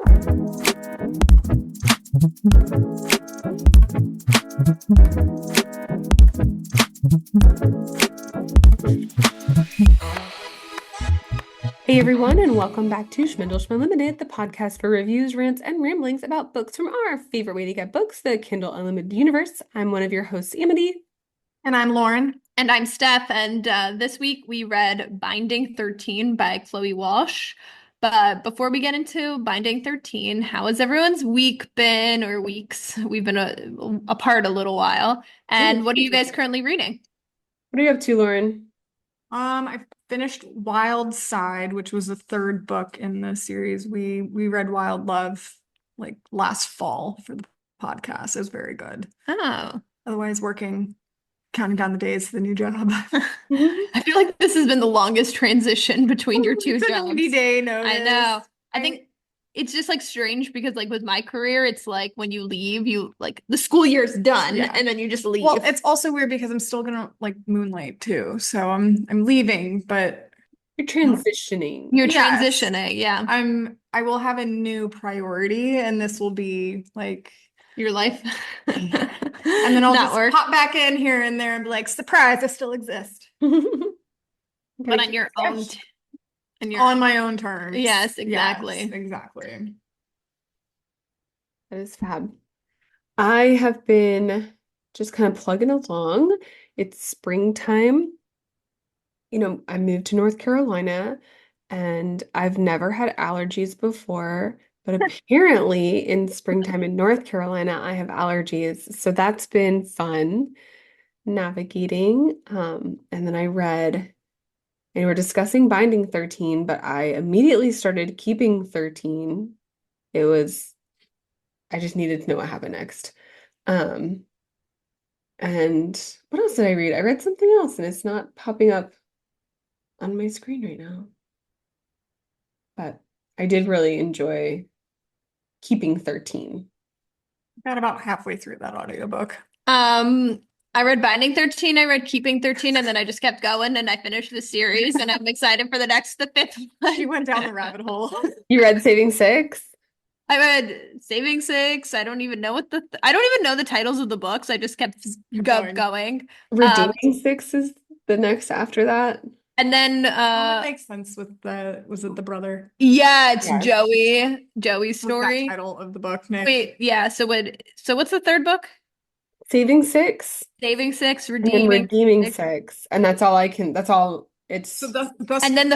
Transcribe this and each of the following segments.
Hey everyone, and welcome back to Shmindle Shmumlimited, the podcast for reviews, rants, and ramblings about books from our favorite way to get books, the Kindle Unlimited universe. I'm one of your hosts, Amity. And I'm Lauren. And I'm Steph, and this week we read Binding 13 by Chloe Walsh. But before we get into Binding 13, how has everyone's week been, or weeks? We've been apart a little while. And what are you guys currently reading? What are you up to, Lauren? I finished Wild Side, which was the third book in the series. We read Wild Love like last fall for the podcast. It was very good. Oh. Otherwise, counting down the days to the new job. I feel like this has been the longest transition between your two It's a jobs. 90-day notice. I know. I think it's just like strange because like with my career, it's like when you leave, you like the school year's done and then you just leave. Well, it's also weird because I'm still gonna like moonlight too. So I'm leaving, but You're transitioning. You're Yes. transitioning, yeah. I will have a new priority, and this will be like Your life. and then I'll Not just work. pop back in here and there and be like, surprise, I still exist. But on your own On my own terms. Yes, exactly. Yes, exactly. That is fab. I have been just kind of plugging along. It's springtime. You know, I moved to North Carolina and I've never had allergies before, but apparently in springtime in North Carolina, I have allergies. So that's been fun navigating. And then I read, and we're discussing Binding 13, but I immediately started Keeping 13. I just needed to know what happened next. And what else did I read? I read something else and it's not popping up on my screen right now. But I did really enjoy Keeping 13. Got about halfway through that audiobook. I read Binding 13, I read Keeping 13, and then I just kept going and I finished the series and I'm excited for the fifth one. She went down the rabbit hole. You read Saving Six? I read Saving Six. I don't even know I don't even know the titles of the books. I just kept going. Redeeming Six is the next after that. And then that makes sense with was it the brother? Yeah, it's Yes. Joey's story. That title of the book, Nick. Wait, yeah, so what's the third book? Saving Six. Saving Six, And then Redeeming Six. Six. And that's all it's So and then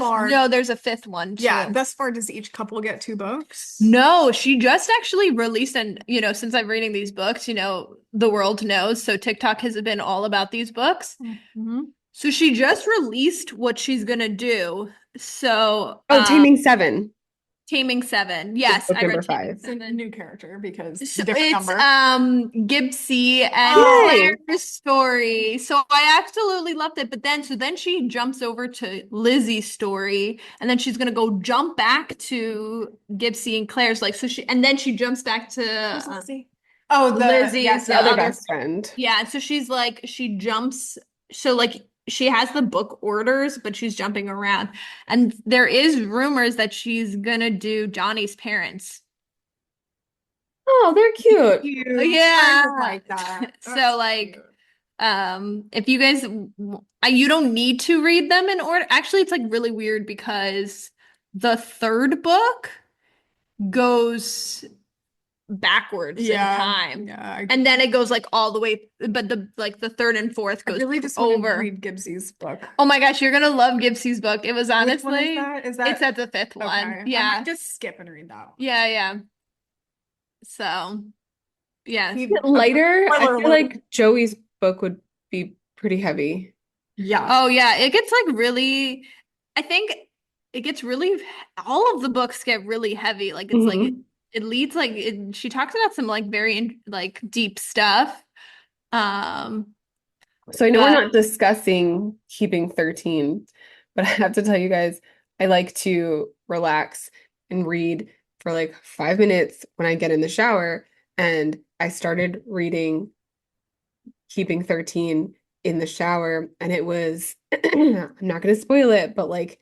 there's a fifth one too. Yeah, thus far does each couple get 2 books? No, she just actually released, and since I'm reading these books, the world knows. So TikTok has been all about these books. Mm-hmm. So she just released what she's gonna do. So Taming Seven. Taming Seven. Yes, Book I number read Taming 5. It's a Seven. new character because So different it's number. Gibbsy and Yay! Claire's story. So I absolutely loved it. But then she jumps over to Lizzie's story, and then she's gonna go jump back to Gibbsy and Claire's and then she jumps back to Lizzie's Lizzie's The other best friend. Yeah, and so she jumps. So like she has the book orders, but she's jumping around. And there is rumors that she's gonna do Johnny's parents. Oh, they're cute. Yeah. I like that. So like if you guys you don't need to read them in order. Actually, it's like really weird because the third book goes backwards in time. Yeah. And then it goes like all the way, but the third and fourth goes I really just want to over. read Gibbsy's book. Oh my gosh, you're gonna love Gibbsy's book. It was honestly, Which one is that? It's at the fifth one. Okay. Yeah. I might just skip and read that one. Yeah. So, yeah. Lighter. I feel like Joey's book would be pretty heavy. Yeah. Oh yeah, it gets like really. I think it gets really. All of the books get really heavy. Like it's like it leads like she talks about some like very like deep stuff. So I know we're not discussing Keeping 13, but I have to tell you guys, I like to relax and read for like 5 minutes when I get in the shower. And I started reading Keeping 13 in the shower, and it was, I'm not going to spoil it, but like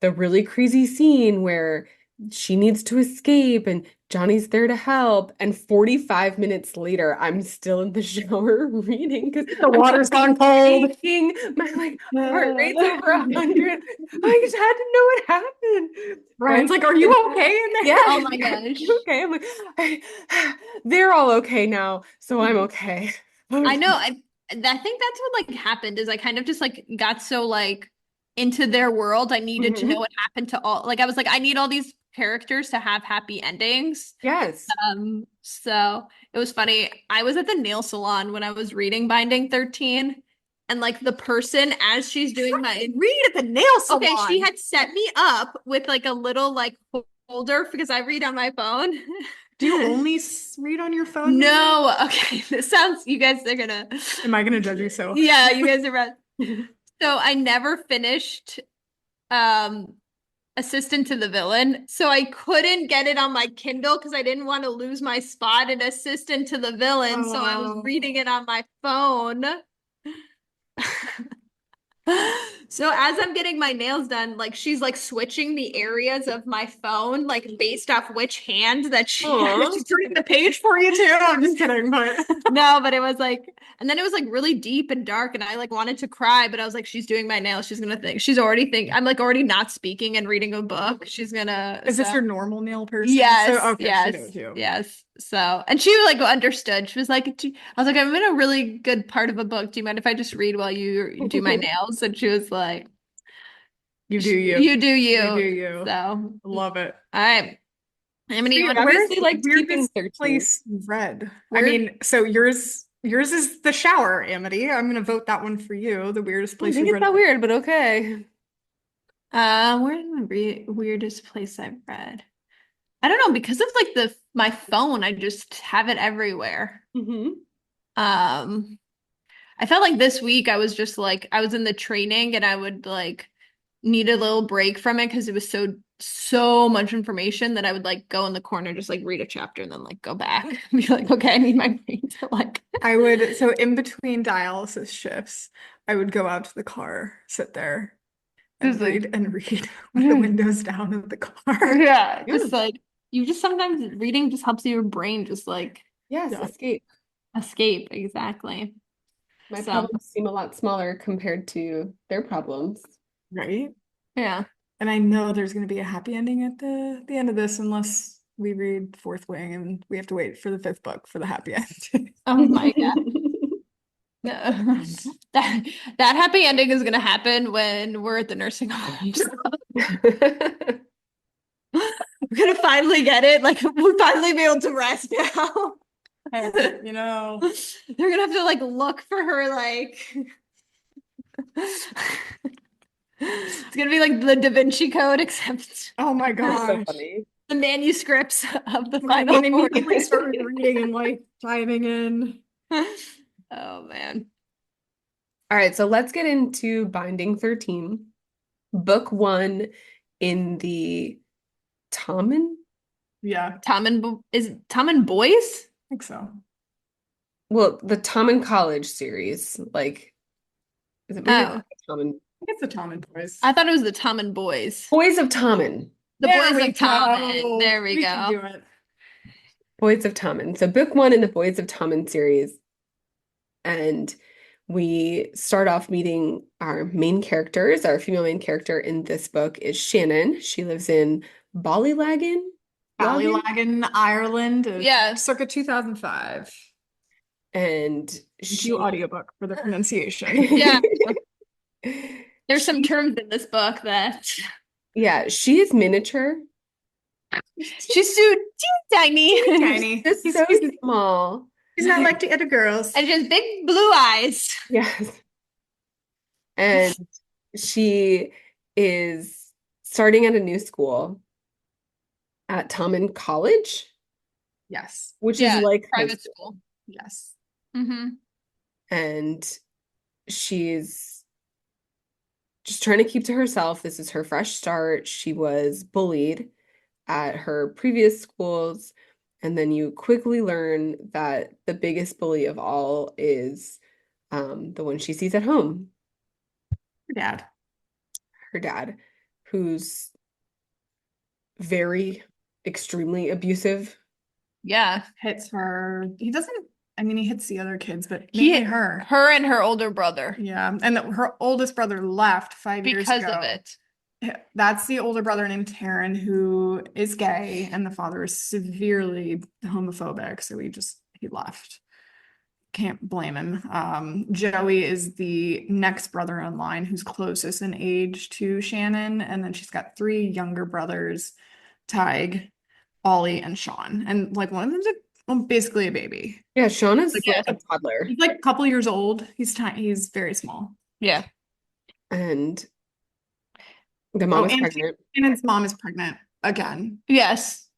the really crazy scene where she needs to escape and Johnny's there to help. And 45 minutes later, I'm still in the shower reading because The water's gone cold. my like heart rate's over 100. I just had to know what happened. Ryan's like, "Are you okay in there?" Yeah. Oh my gosh. Okay. I'm like, they're all okay now, so I'm okay. I know. I think that's what like happened is I kind of just like got so like into their world. I needed to know Mhm. what happened to all like I was like, I need all these characters to have happy endings. Yes. So it was funny. I was at the nail salon when I was reading Binding 13, and like the person as she's doing my Read at the nail salon. okay, she had set me up with like a little like holder because I read on my phone. Do you only read on your phone? No, okay. This sounds you guys are gonna Am I gonna judge you so? yeah, you guys are right. So I never finished um Assistant to the Villain. So I couldn't get it on my Kindle because I didn't want to lose my spot in Assistant to the Villain. So I was Oh. reading it on my phone. So as I'm getting my nails done, like she's like switching the areas of my phone, like based off which hand that she Aw. She's turning the page for you too. I'm just kidding, but no, but it was like, and then it was like really deep and dark, and I like wanted to cry, but I was like, she's doing my nails. She's gonna think she's already think I'm like already not speaking and reading a book. She's gonna. is this So your normal nail person? yes, So okay, yes, she knows you. yes. So, and she like understood. She was like, I was like, I'm in a really good part of a book. Do you mind if I just read while you do my nails? And she was like, You do you. you do You do you. you. So, Love it. all right. Amity, you Sweet. want I to Where's really the liked keeping weirdest 13. place you've read? I Where- mean, so yours is the shower, Amity. I'm gonna vote that one for you. The weirdest I place think you've it's read. not weird, but okay. where's my weirdest place I've read? I don't know, because of like the my phone, I just have it everywhere. Hmm. Um, I felt like this week I was just like I was in the training and I would like need a little break from it because it was so much information that I would like go in the corner, just like read a chapter and then like go back and be like, okay, I need my brain to like I would, so in between dialysis shifts, I would go out to the car, sit there, and just like read with the windows down of the car. yeah, Yeah. just like you just sometimes reading just helps your brain just like Yes, Yeah. escape. escape exactly. My So problems seem a lot smaller compared to their problems. Right? yeah. And I know there's going to be a happy ending at the end of this, unless we read Fourth Wing and we have to wait for the fifth book for the happy end. Oh my God. That that happy ending is gonna happen when we're at the nursing home. We're gonna finally get it. Like we'll finally be able to rest now. Hey, you know, They're gonna have to like look for her like it's gonna be like the Da Vinci Code, except oh my That's so gosh. funny. the manuscripts of the When final I four. immediately started reading and like diving in. Oh man. All right, so let's get into Binding 13, book one in the Tommen. Yeah, I Is Tommen Boys? think so. Well, the Tommen College series. Like, is it maybe Oh, Tommen? I think it's the Tom and Boys. I thought it was the Tommen Boys. Boys of Tommen. The There Boys we of Tommen. go. There we We can go. do it. Boys of Tommen. So book one in the Boys of Tommen series. And we start off meeting our main characters. Our female main character in this book is Shannon. She lives in Ballylagan. Lagan? Ballylagan, Ireland, Yeah. circa 2005. And Thank you, she audiobook, for the pronunciation. Yeah. There's some she terms in this book that yeah, she is miniature. she's so tiny. Tiny. Just so small. He's not like the other girls. And she has big blue eyes. Yes. And she is starting at a new school at Tommen College, Yes. which is Yeah, like high private school. school. Yes. Mm-hmm. And she's just trying to keep to herself. This is her fresh start. She was bullied at her previous schools. And then you quickly learn that the biggest bully of all is the one she sees at home, Her dad. her dad, who's very extremely abusive. Yeah. Hits her. He doesn't, I mean, he hits the other kids, but He mainly hit her. her and her older brother Yeah. And her oldest brother left 5 years because of ago. it. That's the older brother named Taryn, who is gay, and the father is severely homophobic. So he left. Can't blame him. Joey is the next brother in line who's closest in age to Shannon. And then she's got three younger brothers, Tig, Ollie, and Sean. And like one of them's basically a baby. Yeah, Sean Like, is like a yeah. toddler, He's like a couple years old. He's tiny. He's very small. Yeah. and the mom Oh, is and pregnant. Shannon's mom is pregnant again. Yes.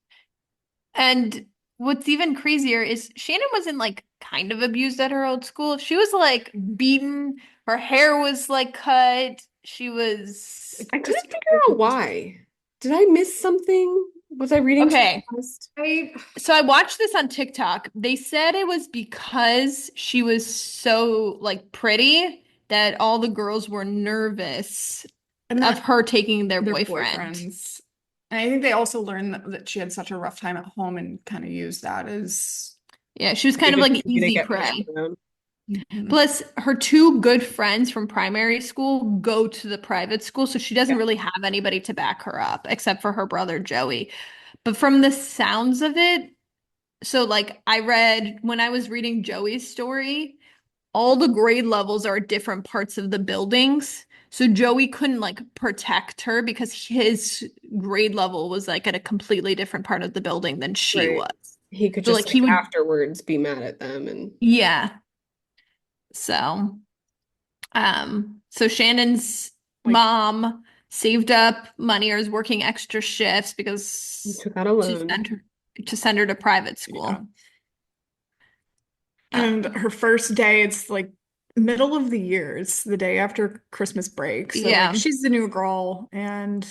And what's even crazier is Shannon wasn't like kind of abused at her old school. She was like beaten. Her hair was like cut. She was I couldn't figure out why. Did I miss something? Was I reading too okay. fast? So I watched this on TikTok. They said it was because she was so like pretty that all the girls were nervous And of her taking their their boyfriend. boyfriends. And I think they also learned that she had such a rough time at home and kind of used that as Yeah, she was kind of Maybe like they easy get pushed prey. around. Mhm. Plus, her two good friends from primary school go to the private school, so she doesn't Yeah. really have anybody to back her up except for her brother Joey. But from the sounds of it, so like I read when I was reading Joey's story, all the grade levels are at different parts of the buildings. So Joey couldn't like protect her because his grade level was like at a completely different part of the building than she Right. was. He could So just like like he would, afterwards be mad at them and yeah. So so Shannon's Like mom saved up money or is working extra shifts he because took out a to loan. send her to private yeah. school. And Um, her first day, it's like middle of the year. It's the day after Christmas break. So like yeah. she's the new girl and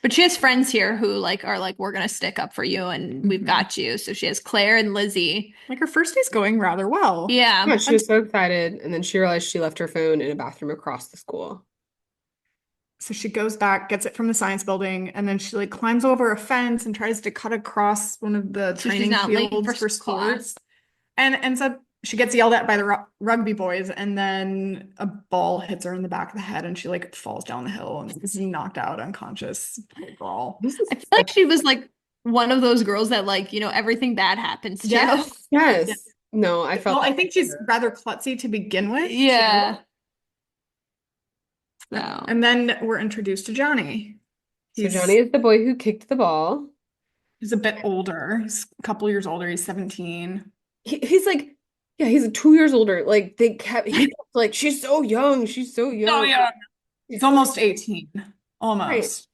But she has friends here who like are like, we're gonna stick up for you and we've mhm. got you. So she has Claire and Lizzie. Like her first day's going rather well. Yeah. Yeah, she was so excited, and then she realized she left her phone in a bathroom across the school. So she goes back, gets it from the science building, and then she like climbs over a fence and tries to cut across one of the So she's training not late for fields for class. sports. And ends up she gets yelled at by the rugby boys, and then a ball hits her in the back of the head, and she like falls down the hill and is knocked out unconscious. Poor girl. This is I feel like she was like one of those girls that like, everything bad happens to. Yes. Yeah. yes. No, I felt Well, I that think for she's her. rather klutzy to begin with, too. Yeah. So And then we're introduced to Johnny. So Johnny He's is the boy who kicked the ball. he's a bit older. He's a couple years older. He's 17. He's like, yeah, he's 2 years older. Like he kept like, she's so young, she's so Oh young. yeah. He's almost 18. Right. Almost.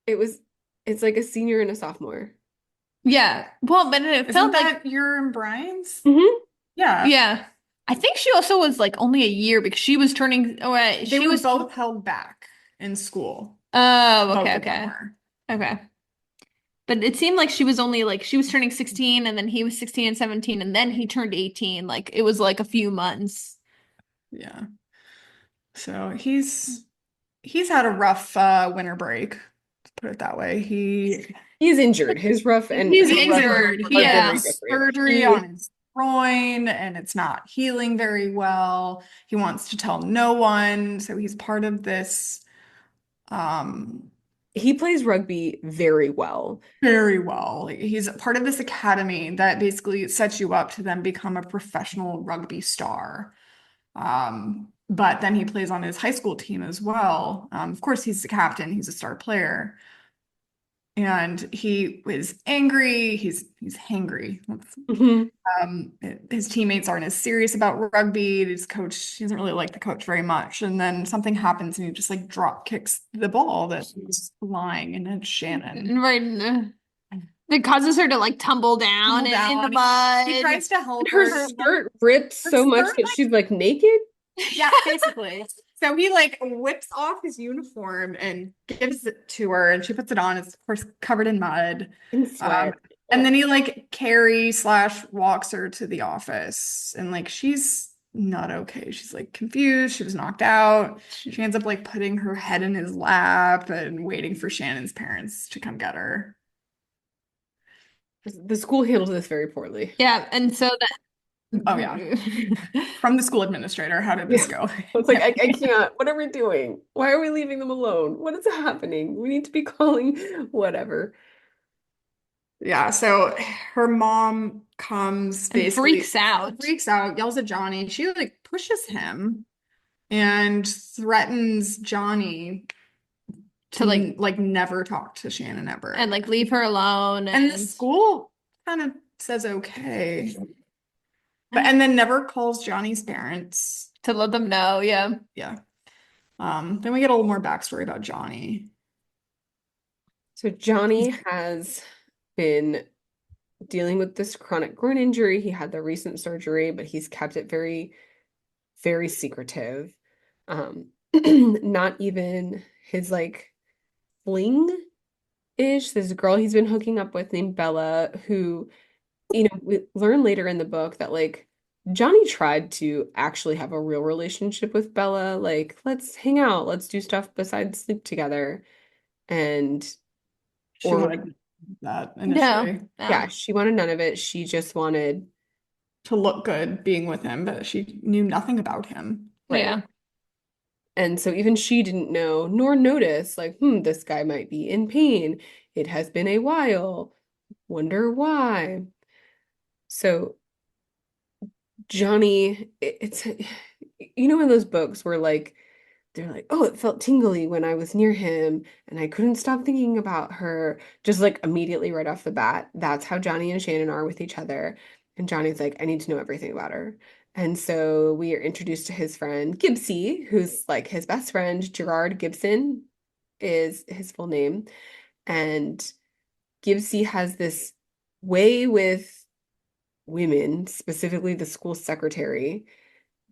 It was, it's like a senior and a sophomore. yeah. Well, but it Isn't felt like that your and Brian's? Hmm. Yeah. yeah. I think she also was like only a year because she was turning They she were was both held back in school. oh, Both okay, of them okay. were. Okay. But it seemed like she was only like she was turning 16 and then he was 16 and 17 and then he turned 18. Like it was like a few months. Yeah. So he's had a rough winter break. Let's put it that way. He's injured. His rough and He's her rough injured. are He very Yeah. had different. surgery on his groin and it's not healing very well. He wants to tell no one, so he's part of this um He plays rugby very well. very well. He's part of this academy that basically sets you up to then become a professional rugby star. But then he plays on his high school team as well. Of course, he's the captain, he's a star player. And he is angry, he's hangry. Mhm. His teammates aren't as serious about rugby. His coach, he doesn't really like the coach very much. And then something happens and he just like drop kicks the ball that's lying and it's Shannon. Right. It causes her to like tumble down Tumble in the down. mud. He tries to And help her her. skirt rips Her so much skirt, that she's like naked yeah, basically. So he like whips off his uniform and gives it to her, and she puts it on. It's of course covered in mud. in sweat. And then he like carry slash walks her to the office, and like she's not okay. She's like confused. She was knocked out. She ends up like putting her head in his lap and waiting for Shannon's parents to come get her. The school handled this very poorly. Yeah, and so Oh yeah. that From the school administrator, how did this Yeah. go? It's like, I can't. What are we doing? Why are we leaving them alone? What is happening? We need to be calling whatever. Yeah, so her mom comes and basically freaks out freaks out, yells at Johnny. She like pushes him and threatens Johnny to to like never talk to Shannon and ever. like leave her alone And the and school kind of says okay, but and then never calls Johnny's parents. to let them know. Yeah. Yeah. Then we get a little more backstory about Johnny. So Johnny has been dealing with this chronic groin injury. He had the recent surgery, but he's kept it very, very secretive. Um, not even his like fling-ish. There's a girl he's been hooking up with named Bella, who, we learn later in the book that like Johnny tried to actually have a real relationship with Bella. Like, let's hang out, let's do stuff besides sleep together. And She or wanted that No. initially yeah, No. she wanted none of it. She just wanted, to look good being with him, but she knew nothing about him. right. Yeah. And so even she didn't know nor notice, like, this guy might be in pain. It has been a while. Wonder why. So Johnny, it's in those books where like they're like, oh, it felt tingly when I was near him and I couldn't stop thinking about her. Just like immediately right off the bat. That's how Johnny and Shannon are with each other. And Johnny's like, I need to know everything about her. And so we are introduced to his friend Gibbsy, who's like his best friend. Gerard Gibson is his full name. And Gibbsy has this way with women, specifically the school secretary,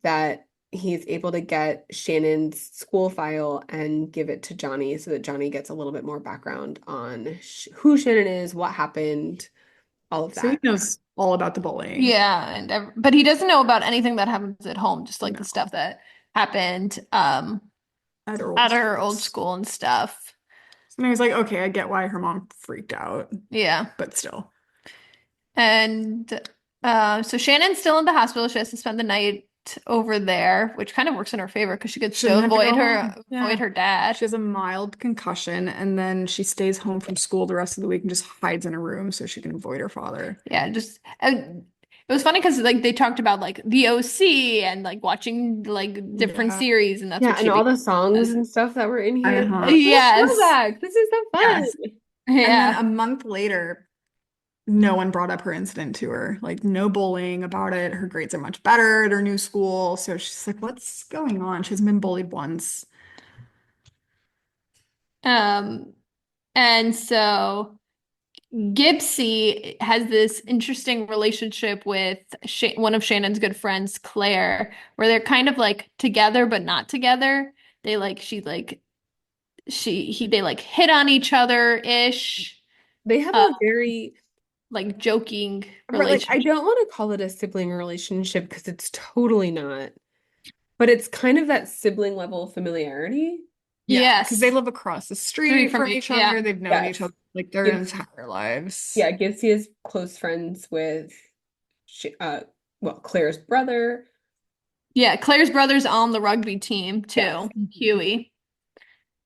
that he's able to get Shannon's school file and give it to Johnny so that Johnny gets a little bit more background on who Shannon is, what happened, all of So he that. knows all about the bullying. Yeah, and but he doesn't know about anything that happens at home, just like No, the stuff that happened at her old at her old schools. school and stuff. And I was like, okay, I get why her mom freaked out, Yeah. but still. And so Shannon's still in the hospital. She has to spend the night over there, which kind of works in her favor because she gets She to doesn't have to avoid go her home. avoid Yeah. her dad. She has a mild concussion, and then she stays home from school the rest of the week and just hides in her room so she can avoid her father. Yeah, just it was funny because like they talked about like the OC and like watching like different Yeah. series, and that's Yeah, what and she all the became. songs and stuff that were in here. Uh-huh. Yes. Throwback. This is so fun. Yes. And then Yeah. a month later, no one brought up her incident to her. Like, no bullying about it. Her grades are much better at her new school. So she's like, what's going on? She hasn't been bullied once. Um, and so Gibbsy has this interesting relationship with one of Shannon's good friends, Claire, where they're kind of like together but not together. They like they like hit on each other ish, They have uh, a very, like joking like, I relationship. don't want to call it a sibling relationship because it's totally not, but it's kind of that sibling level of familiarity. Yeah, because they Yes, live across the three street from from each. each Yeah, other. They've known each Yes. other like their Gibbs, entire lives. yeah, Gibbsy is close friends with, Claire's brother. yeah. Claire's brother's on the rugby team Yes. too, Huey.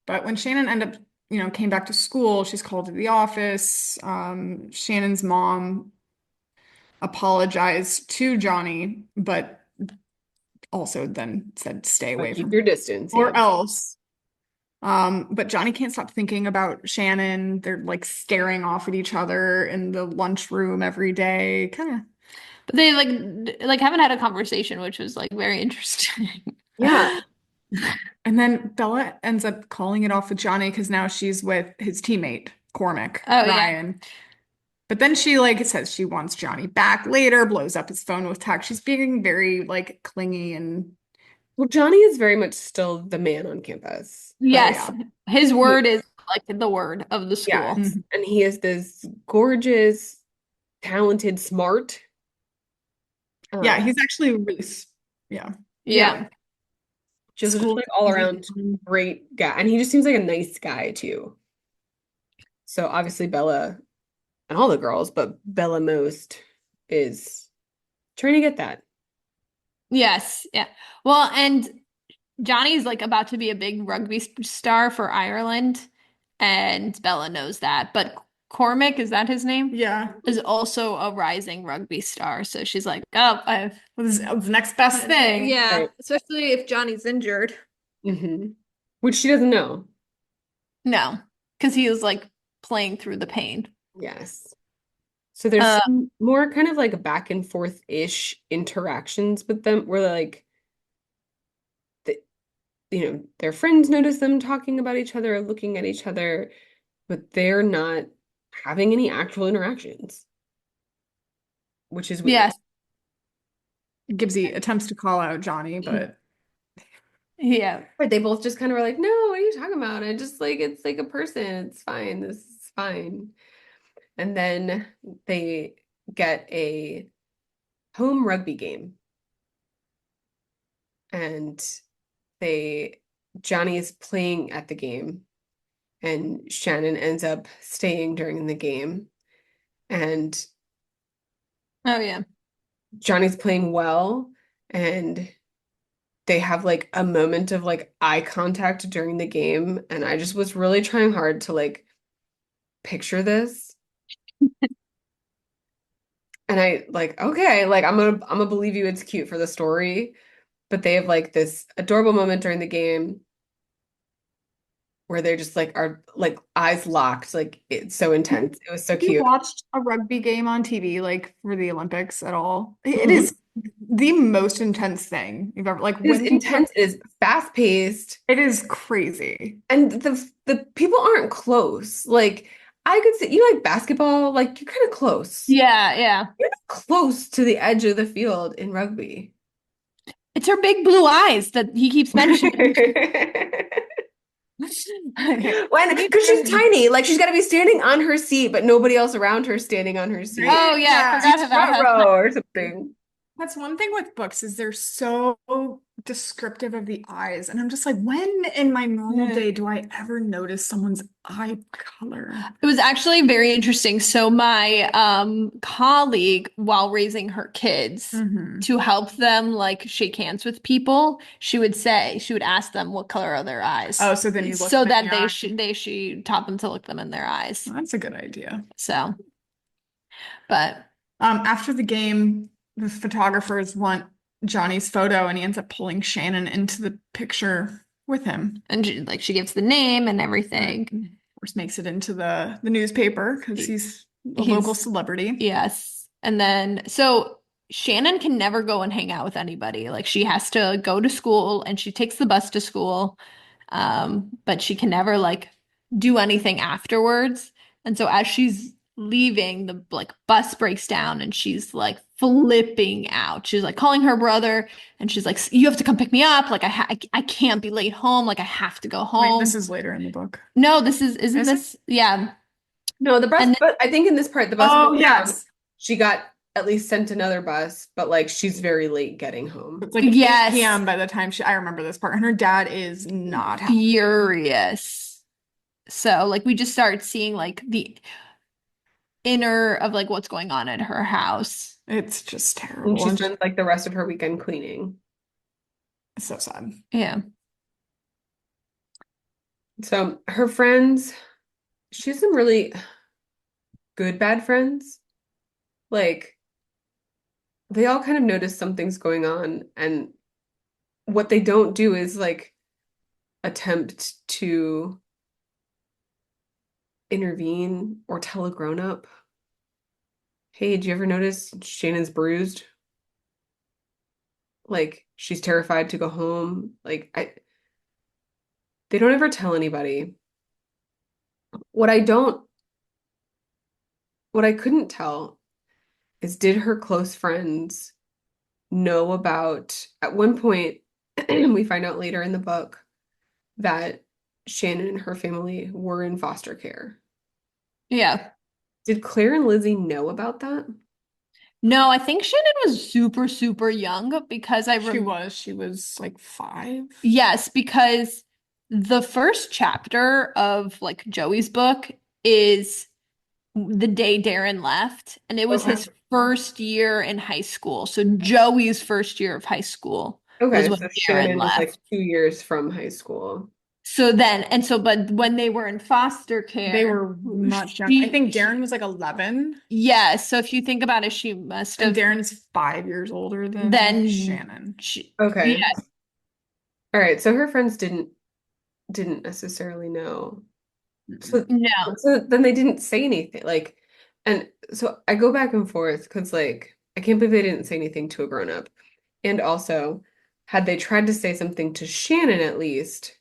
But when Shannon ended up, came back to school, she's called to the office. Shannon's mom apologized to Johnny, but also then said, stay away Keep from your her distance. Yeah. or else. But Johnny can't stop thinking about Shannon. They're like staring off at each other in the lunchroom every day. Kind of. But they like haven't had a conversation, which was like very interesting. Yeah. And then Bella ends up calling it off with Johnny because now she's with his teammate, Cormac, Oh yeah. Ryan. But then she like says she wants Johnny back later, blows up his phone with text. She's being very like clingy and Well, Johnny is very much still the man on campus. oh Yes. yeah. His He, word is like the word of the school. yes. Mhm. And he is this gorgeous, talented, smart. Yeah, Um, he's actually really Yeah. Yeah. Just School. like all around great guy. And he just seems like a nice guy too. So obviously Bella and all the girls, but Bella most is trying to get that. Yes. Yeah. Well, and Johnny's like about to be a big rugby star for Ireland, and Bella knows that. But Cormac, is that his name? Yeah. Is also a rising rugby star. So she's like, oh, I've What's the next best thing? yeah, Right. especially if Johnny's injured. Which she doesn't know. No, because he was like playing through the pain. Yes. So there's Uh, some more kind of like back and forth-ish interactions with them where like the, their friends notice them talking about each other, looking at each other, but they're not having any actual interactions, which is weird. yes, Gibbsy attempts to call out Johnny, but yeah. But they both just kind of were like, no, what are you talking about? I just like it's like a person. It's fine. This is fine. And then they get a home rugby game. And they Johnny is playing at the game and Shannon ends up staying during the game. And Oh, yeah. Johnny's playing well and they have like a moment of like eye contact during the game. And I just was really trying hard to like picture this. And I like, okay, like I'm gonna believe you it's cute for the story. But they have like this adorable moment during the game where they're just like are like eyes locked, like it's so intense. It was so you cute. watched a rugby game on TV, like for the Olympics at all? It Mhm. is the most intense thing you've ever, like It is when people are, intense, it is fast paced, it is crazy. and the people aren't close. Like I could say, like basketball, like you're kind of close. Yeah, yeah. You're not close to the edge of the field in rugby. It's her big blue eyes that he keeps mentioning. When, because she's tiny, like she's got to be standing on her seat, but nobody else around her standing on her seat. Oh, yeah, I Yeah. forgot She's about front how row or something. That's one thing with books is they're so descriptive of the eyes. And I'm just like, when in my normal day do I ever notice someone's eye color? it was actually very interesting. So my colleague, while raising her kids, Mhm. to help them like shake hands with people, she would ask them what color are their eyes. Oh, so then you look So them in that the eye. she taught them to look them in their eyes. That's a good idea. So, but After the game, the photographers want Johnny's photo, and he ends up pulling Shannon into the picture with him. and like she gives the name and Of everything. course, makes it into the newspaper because he's a local He's celebrity. yes. And then so Shannon can never go and hang out with anybody. Like she has to go to school and she takes the bus to school. But she can never like do anything afterwards. And so as she's leaving, the like bus breaks down and she's like flipping out. She's like calling her brother and she's like, you have to come pick me up. Like I can't be late home. Like I have to go Wait, home. this is later in the book. No, this isn't Is it? this? Yeah. No, the bus, And but I think in this part, the bus Oh, broke down. yes. She got at least sent another bus, but like she's very late getting home. It's like Yes. 8 p.m. by the time I remember this part. And her dad is not happy. Furious. So like we just start seeing like the inner of like what's going on at her house. It's just And terrible. she And spent like the rest of her weekend cleaning. it's so sad. Yeah. So her friends, she has some really good bad friends. Like they all kind of notice something's going on, and what they don't do is like attempt to intervene or tell a grown up, hey, did you ever notice Shannon's bruised? Like she's terrified to go home. They don't ever tell anybody. What I don't, what I couldn't tell is did her close friends know about, at one point, we find out later in the book that Shannon and her family were in foster care. Yeah. Did Claire and Lizzie know about that? No, I think Shannon was super, super young because I She rem was. She was like 5. yes, because the first chapter of like Joey's book is the day Darren left, and it was Okay. his first year in high school. So Joey's first year of high school was Okay, when so Darren Shannon is like left. 2 years from high school. So then, and so, but when they were in foster They care, were much young. I she, think Darren was like 11, yeah. So if you think about it, she must and have Darren's 5 years older than then, Shannon. yeah, Okay. All right, so her friends didn't necessarily know. So no, so then they didn't say anything. Like, and so I go back and forth because like I can't believe they didn't say anything to a grown up. And also, had they tried to say something to Shannon at least,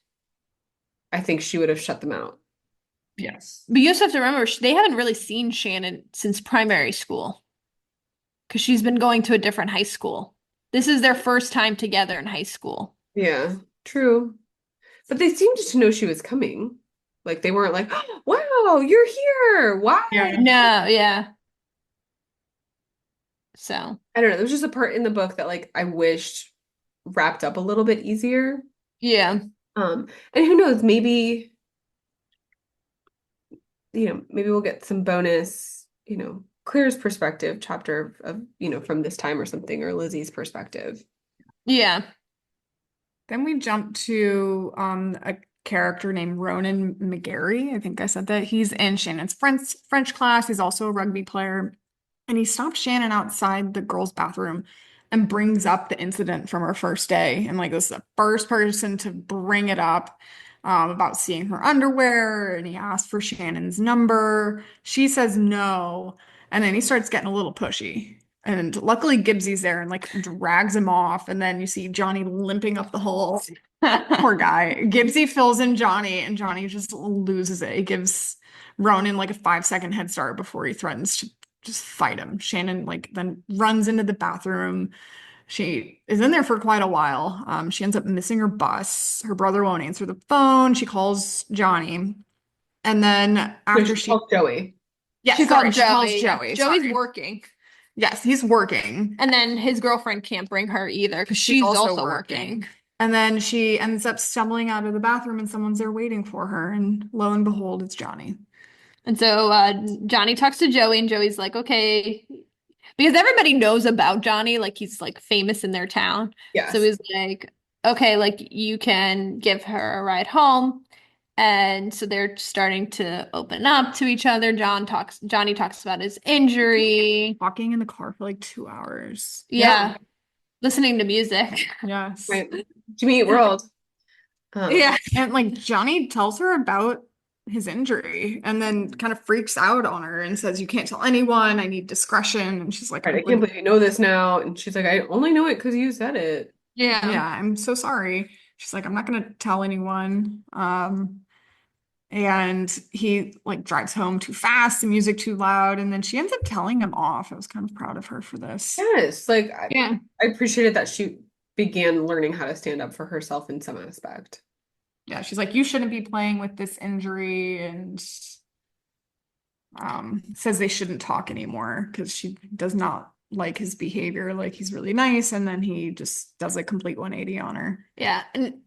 I think she would have shut them out. Yes. but you also have to remember they haven't really seen Shannon since primary school because she's been going to a different high school. This is their first time together in high school. Yeah, true. But they seemed to know she was coming. Like they weren't like, "Oh, wow, you're here. Why?" Yeah. No, yeah. So, I don't know. There was just a part in the book that like I wished wrapped up a little bit easier. yeah. And who knows, maybe, maybe we'll get some bonus, Claire's perspective chapter of, from this time or something, or Lizzie's perspective. Yeah. Then we jump to a character named Ronan McGarry. I think I said that. He's in Shannon's French class. He's also a rugby player. And he stops Shannon outside the girls' bathroom and brings up the incident from her first day. And like this is the first person to bring it up about seeing her underwear. And he asks for Shannon's number. She says no. And then he starts getting a little pushy. And luckily Gibbsy's there and like drags him off. And then you see Johnny limping up the hall. Poor guy. Gibbsy fills in Johnny, and Johnny just loses it. He gives Ronan like a 5-second head start before he threatens to just fight him. Shannon like then runs into the bathroom. She is in there for quite a while. She ends up missing her bus. Her brother won't answer the phone. She calls Johnny. And then No, after she called Joey. yes, She sorry, called she calls Joey. Yeah. Joey. Joey's Sorry. working. Yes, he's working. And then his girlfriend can't bring her either because She's she's also also working. working. And then she ends up stumbling out of the bathroom and someone's there waiting for her. And lo and behold, it's Johnny. And so Johnny talks to Joey, and Joey's like, okay, because everybody knows about Johnny, like he's like famous in their town. So Yes. he's like, okay, like you can give her a ride home. And so they're starting to open up to each other. Johnny talks about his injury. Walking in the car for like 2 hours. Yeah, listening to music. Yes. Right. Jimmy Eat World. Yeah. And like Johnny tells her about his injury and then kind of freaks out on her and says, "You can't tell anyone. I need discretion." And she's like, Right, I can't believe you know this now. And she's like, I only know it because you said it. Yeah. yeah, I'm so sorry. She's like, "I'm not gonna tell anyone." And he like drives home too fast, the music too loud, and then she ends up telling him off. I was kind of proud of her for this. Yes, like I, Yeah. I appreciated that she began learning how to stand up for herself in some aspect. Yeah, she's like, "You shouldn't be playing with this injury," and says they shouldn't talk anymore because she does not like his behavior. Like he's really nice, and then he just does a complete 180 on her. Yeah. And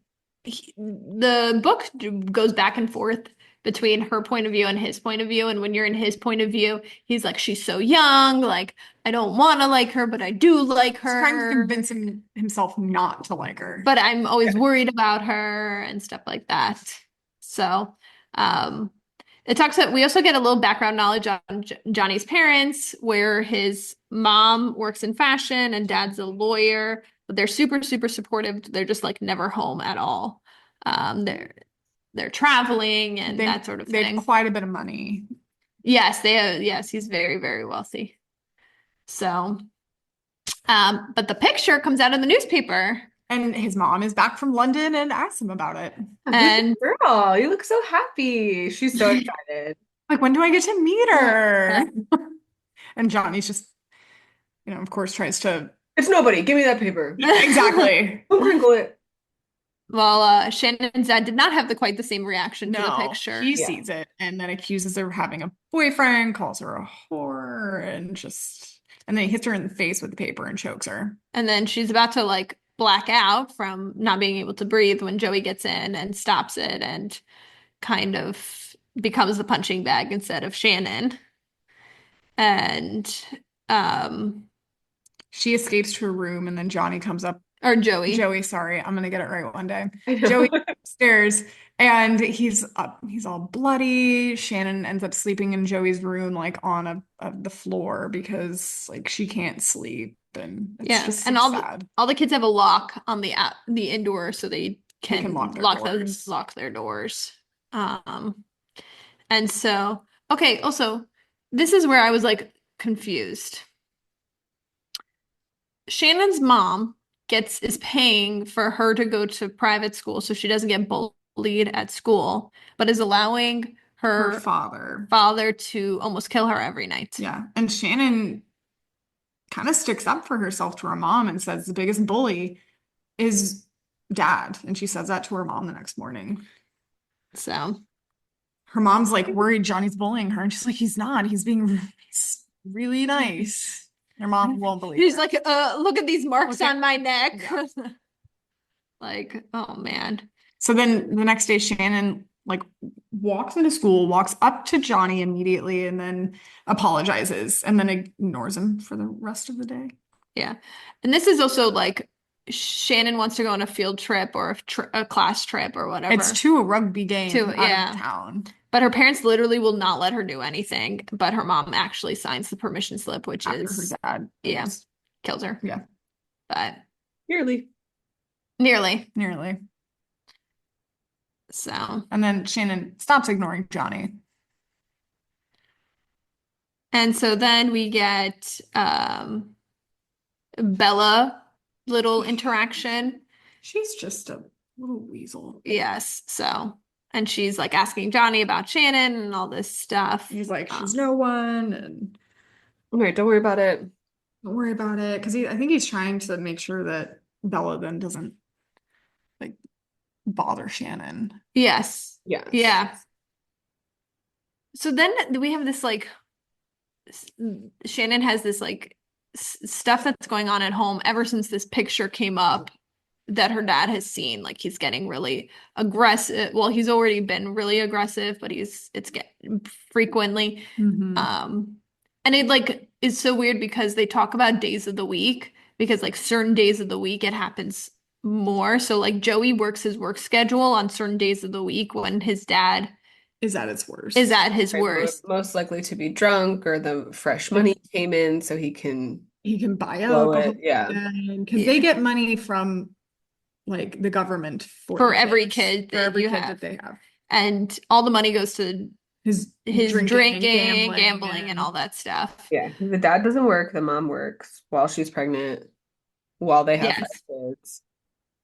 the book goes back and forth between her point of view and his point of view. And when you're in his point of view, he's like, she's so young. Like, I don't want to like her, but I do like He's trying to her. convince himself not to like her. But I'm always Yeah. worried about her and stuff like that. So, um, it talks about, we also get a little background knowledge on Johnny's parents, where his mom works in fashion and dad's a lawyer, but they're super, super supportive. They're just like never home at all. They're traveling and that sort of They have thing. quite a bit of money. Yes, yes, he's very, very wealthy. So, but the picture comes out in the newspaper. And his mom is back from London and asks him about it. And Girl, you look so happy. She's so excited. Like, when do I get to meet her? And Johnny's just, of course, tries to. It's nobody. Give me that paper. Exactly. Don't crinkle it. Well, Shannon's dad did not have quite the same reaction to the No, picture. he Yeah. sees it and then accuses her of having a boyfriend, calls her a whore, and just And then he hits her in the face with the paper and chokes her. And then she's about to like black out from not being able to breathe when Joey gets in and stops it and kind of becomes the punching bag instead of Shannon. And um She escapes to her room, and then Johnny comes up. or Joey. Joey, sorry, I'm gonna get it right one day. I Joey know. upstairs, and he's up, he's all bloody. Shannon ends up sleeping in Joey's room, like on the floor because like she can't sleep, and it's Yeah. just so And sad. all the kids have a lock on the indoor so they They can can lock their doors. lock their doors. Um and so okay, also this is where I was like confused. Shannon's mom gets is paying for her to go to private school so she doesn't get bullied at school, but is allowing Her her father. father to almost kill her every night. Yeah. And Shannon kind of sticks up for herself to her mom and says the biggest bully is dad. And she says that to her mom the next morning. So Her mom's like worried Johnny's bullying her, and she's like, he's really nice. Her mom won't believe she's her. like, look at these marks Look at- on my neck. Yeah. Like, oh man. So then the next day, Shannon like walks into school, walks up to Johnny immediately, and then apologizes, and then ignores him for the rest of the day. Yeah. And this is also like Shannon wants to go on a field trip or a class trip or whatever. It's to a rugby game To out yeah. of town. But her parents literally will not let her do anything. But her mom actually signs the permission slip, which After is her dad yeah, leaves. kills her. Yeah, But Nearly. nearly. nearly. So And then Shannon stops ignoring Johnny. and so then we get Bella little interaction. She's just a little weasel. Yes. So and she's like asking Johnny about Shannon and all this stuff. He's like, she's no one, and All right, don't worry about it. don't worry about it. Because I think he's trying to make sure that Bella then doesn't like bother Shannon. Yes. Yes. Yeah. So then we have this like Shannon has this like stuff that's going on at home ever since this picture came up that her dad has seen. Like he's getting really aggressive. Well, he's already been really aggressive, but it's get frequently. And it like is so weird because they talk about days of the week because like certain days of the week it happens more. So like Joey works his work schedule on certain days of the week when his dad Is at its worst. is at his Right, worst. most likely to be drunk or the fresh money came in so he can He can buy blow alcohol it. Yeah. because they get money from like the government For the every kids, kid for that every you kid have. that they have. And all the money goes to His his drinking, and gambling, and all that stuff. Yeah. The dad doesn't work, the mom works while she's pregnant, while they have Yes. 5 kids.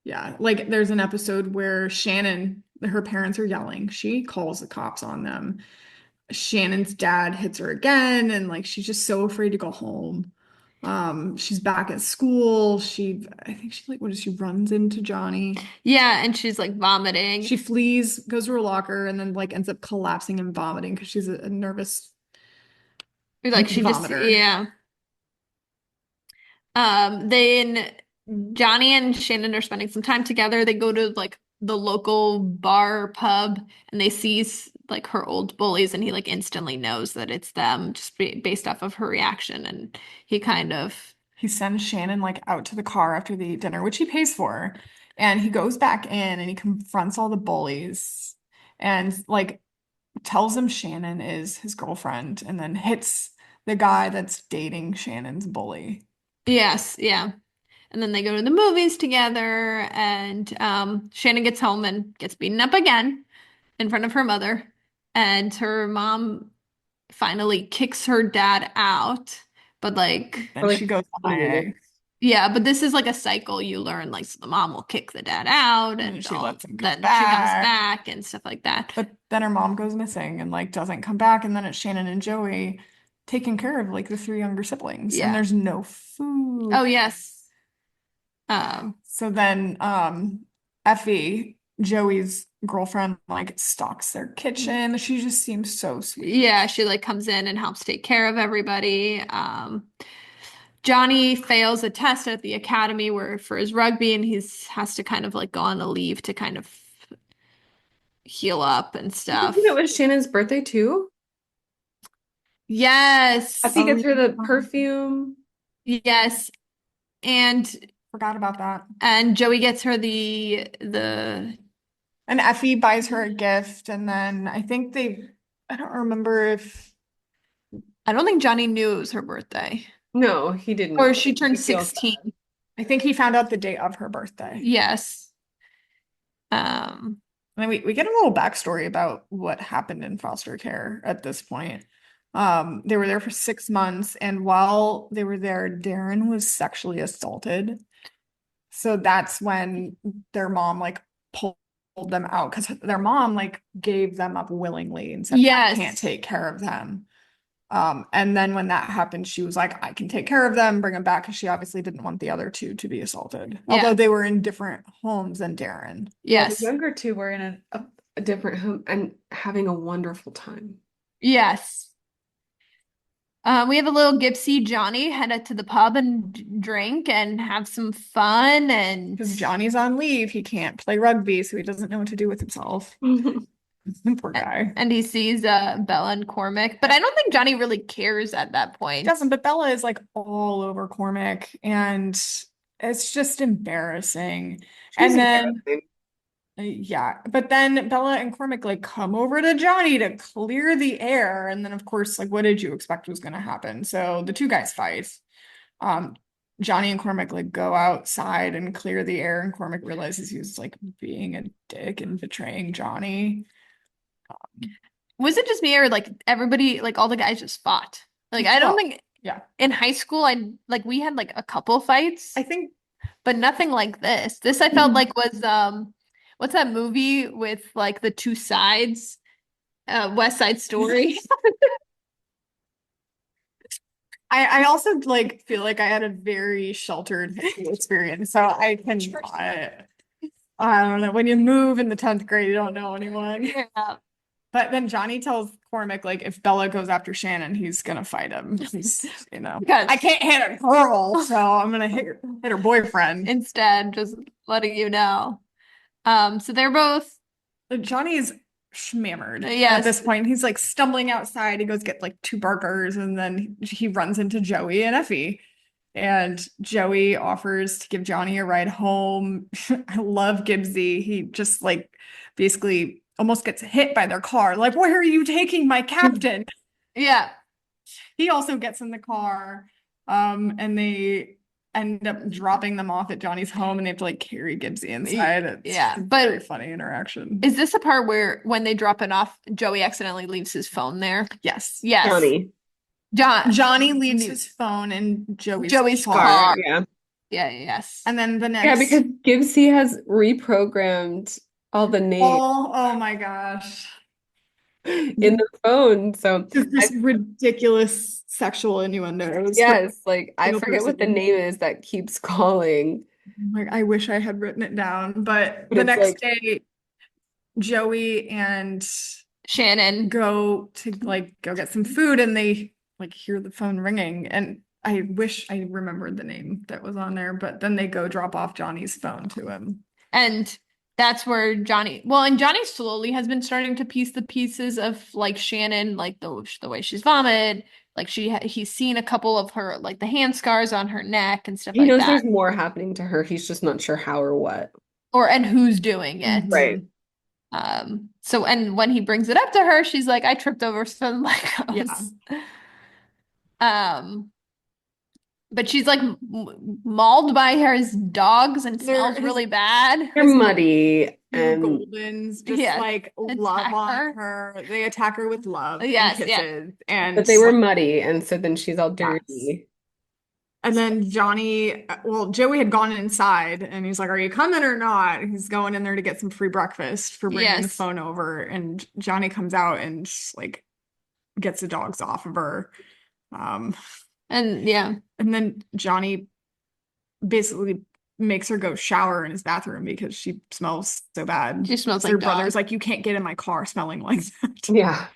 Yeah, like there's an episode where Shannon, her parents are yelling. She calls the cops on them. Shannon's dad hits her again, and like she's just so afraid to go home. She's back at school. I think she like what is she runs into Johnny. Yeah, and she's like vomiting. She flees, goes to her locker, and then like ends up collapsing and vomiting because she's a nervous Like she just vomiter. yeah. Then Johnny and Shannon are spending some time together. They go to like the local bar pub and they see like her old bullies and he like instantly knows that it's them just based off of her reaction and he kind of He sends Shannon like out to the car after they eat dinner, which he pays for. And he goes back in and he confronts all the bullies and like tells them Shannon is his girlfriend and then hits the guy that's dating Shannon's bully. yes, yeah. And then they go to the movies together and Shannon gets home and gets beaten up again in front of her mother. And her mom finally kicks her dad out. But like, Then For like she goes 20 MIA minutes. yeah, but this is like a cycle you learn. Like, so the mom will kick the dad out and and she lets him then come she comes back. back and stuff like that. But then her mom goes missing and like doesn't come back. And then it's Shannon and Joey taking care of like the 3 younger siblings. Yeah. And there's no food. Oh, yes. So then Effie, Joey's girlfriend, like stocks their kitchen. She just seems so sweet. Yeah, she like comes in and helps take care of everybody. Johnny fails a test at the academy where for his rugby, and has to kind of like go on a leave to kind of heal up and I think it stuff. was Shannon's birthday too. Yes. Effie Oh, gets her the yeah. perfume. Yes. And Forgot about that. Joey gets her the And Effie buys her a gift, and then I don't remember if I don't think Johnny knew it was her birthday. No, he Or didn't. she turned He feels 16. I think he found out the date of her birthday. Yes. Um, And we get a little backstory about what happened in foster care at this point. They were there for 6 months, and while they were there, Darren was sexually assaulted. So that's when their mom like pulled them out because their mom like gave them up willingly and said, I can't yes. take care of them. And then when that happened, she was like, I can take care of them, bring them back, because she obviously didn't want the other two to be assaulted. Yeah. Although they were in different homes than Darren. Yeah, the Yes. younger two were in a different home and having a wonderful time. Yes. We have a little Gipsy Johnny headed to the pub and drink and have some fun and Because Johnny's on leave, he can't play rugby, so he doesn't know what to do with himself. Poor guy. and he sees Bella and Cormac, but I don't think Johnny really cares at that He point. doesn't, but Bella is like all over Cormac, and it's just embarrassing. And then yeah, but then Bella and Cormac like come over to Johnny to clear the air, and then of course, like, what did you expect was going to happen? So the two guys fight. Um, Johnny and Cormac like go outside and clear the air, and Cormac realizes he was like being a dick and betraying Johnny. Was it just me or like everybody, like all the guys just fought? Like I don't Well, think yeah, in high school we had like a couple fights, I think but nothing like this. This I felt like was what's that movie with like the two sides? West Side Story. I also like feel like I had a very sheltered high school experience, so I can I don't know, when you move in the 10th grade, you don't know anyone. Yeah. But then Johnny tells Cormac, like, if Bella goes after Shannon, he's gonna fight him. He's, Because I can't hit a girl, so I'm gonna hit her boyfriend. instead, just letting you know. So they're both Johnny's schmammered at yes. this point. He's like stumbling outside. He goes get like two burgers, and then he runs into Joey and Effie. And Joey offers to give Johnny a ride home. I love Gibbsy. He just like basically almost gets hit by their car. Like, where are you taking my captain? Yeah. He also gets in the car. And they end up dropping them off at Johnny's home, and they have to like carry Gibbsy inside. It's Yeah, a but very funny interaction. is this a part where when they drop it off, Joey accidentally leaves his phone there? Yes. Yes. Johnny leaves his phone in Joey's car. Yeah. Yeah, yes. And then the Yeah, next because Gibbsy has reprogrammed all the names oh my gosh. in the phone. So Just ridiculous sexual innuendos. yes, like I Single forget what the person. name is that keeps calling. Like, I wish I had written it down, but But the it's next like day, Joey and Shannon. go to like go get some food, and they like hear the phone ringing, and I wish I remembered the name that was on there, but then they go drop off Johnny's phone to him. And that's where and Johnny slowly has been starting to piece the pieces of like Shannon, like the way she's vomited, like he's seen a couple of her like the hand scars on her neck and stuff he like knows that. there's more happening to her. He's just not sure how or what. And who's doing it. Right. So and when he brings it up to her, she's like, I tripped over some Legos. Yeah. But she's like mauled by his dogs and smells His- really bad. They're muddy Two and Goldens just Yes, like attack love on her. her. They attack her with love Yes, and yeah. kisses. And but they were muddy, and so then she's all dirty. And then Joey had gone inside, and he's like, are you coming or not? He's going in there to get some free breakfast for bringing the Yes. phone over. And Johnny comes out and just, like gets the dogs off of her. And yeah. And then Johnny basically makes her go shower in his bathroom because she smells so bad. She smells So like her dog. brother's like, you can't get in my car smelling like that. Yeah.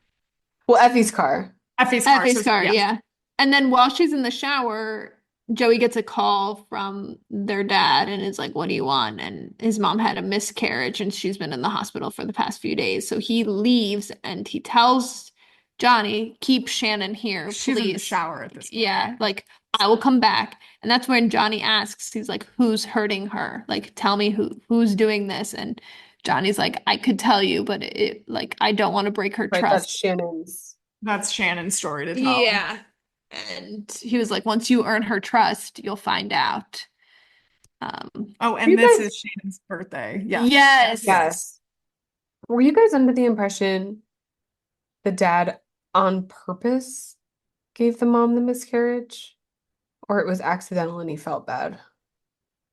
Well, Effie's car. Effie's car. Effie's So, car, yes. yeah. And then while she's in the shower, Joey gets a call from their dad and is like, "What do you want?" And his mom had a miscarriage and she's been in the hospital for the past few days. So he leaves and he tells Johnny, "Keep Shannon here, She's in the please." shower at this point. Yeah, like I will come back. And that's when Johnny asks, he's like, "Who's hurting her? Like, tell me who's doing this?" And Johnny's like, "I could tell you, but like I don't want to break her Right, that's trust." Shannon's. That's Shannon's story to tell. Yeah. And he was like, "Once you earn her trust, you'll find out." Oh, Were you and this guys, is Shannon's birthday. Yes. Yes. yes. Were you guys under the impression the dad on purpose gave the mom the miscarriage? Or it was accidental and he felt bad?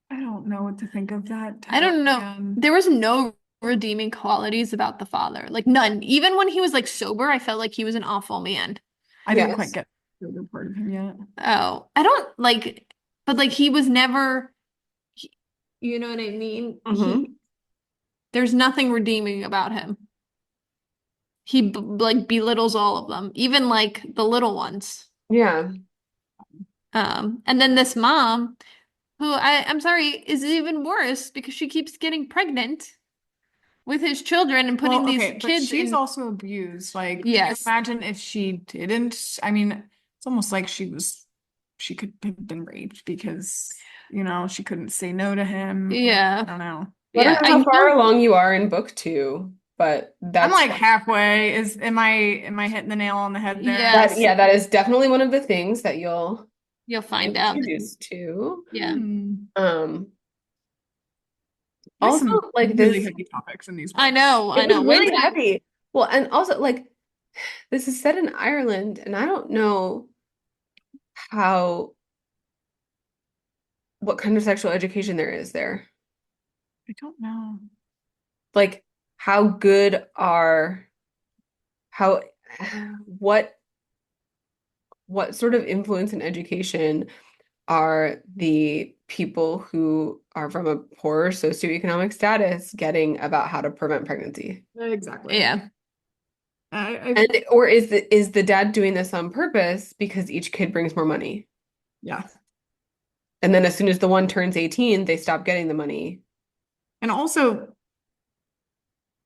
I don't know what to think of that. I don't know. Man. There was no redeeming qualities about the father. Like none. Even when he was like sober, I felt like he was an awful man. I didn't quite Yes. get the other part of him yet. Oh, I don't like, but like he was never, he- you know what I mean? Mm-hmm. There's nothing redeeming about him. He like belittles all of them, even like the little ones. Yeah. And then this mom, who I'm sorry, is even worse because she keeps getting pregnant with his children and putting Well, these okay, but kids she's in. also abused. Like, can you Yes. imagine if she didn't? I mean, it's almost like she could have been raped because, she couldn't say no to him. I Yeah. don't know. I don't Yeah. know I how far know. along you are in book two, but I'm that's like halfway. Am I hitting the nail on the head there? that Yes. yeah, that is definitely one of the things that you'll You'll be find out. introduced to. Yeah. Um, There's also some like really this, heavy topics in these I books. know. I it was know. Wait really till you. heavy. Well, and also like this is set in Ireland, and I don't know how what kind of sexual education there is there. I don't know. Like how good are how what what sort of influence in education are the people who are from a poorer socioeconomic status getting about how to prevent pregnancy? Exactly. Yeah. And or is the dad doing this on purpose because each kid brings more money? Yeah. And then as soon as the one turns 18, they stop getting the money. And also,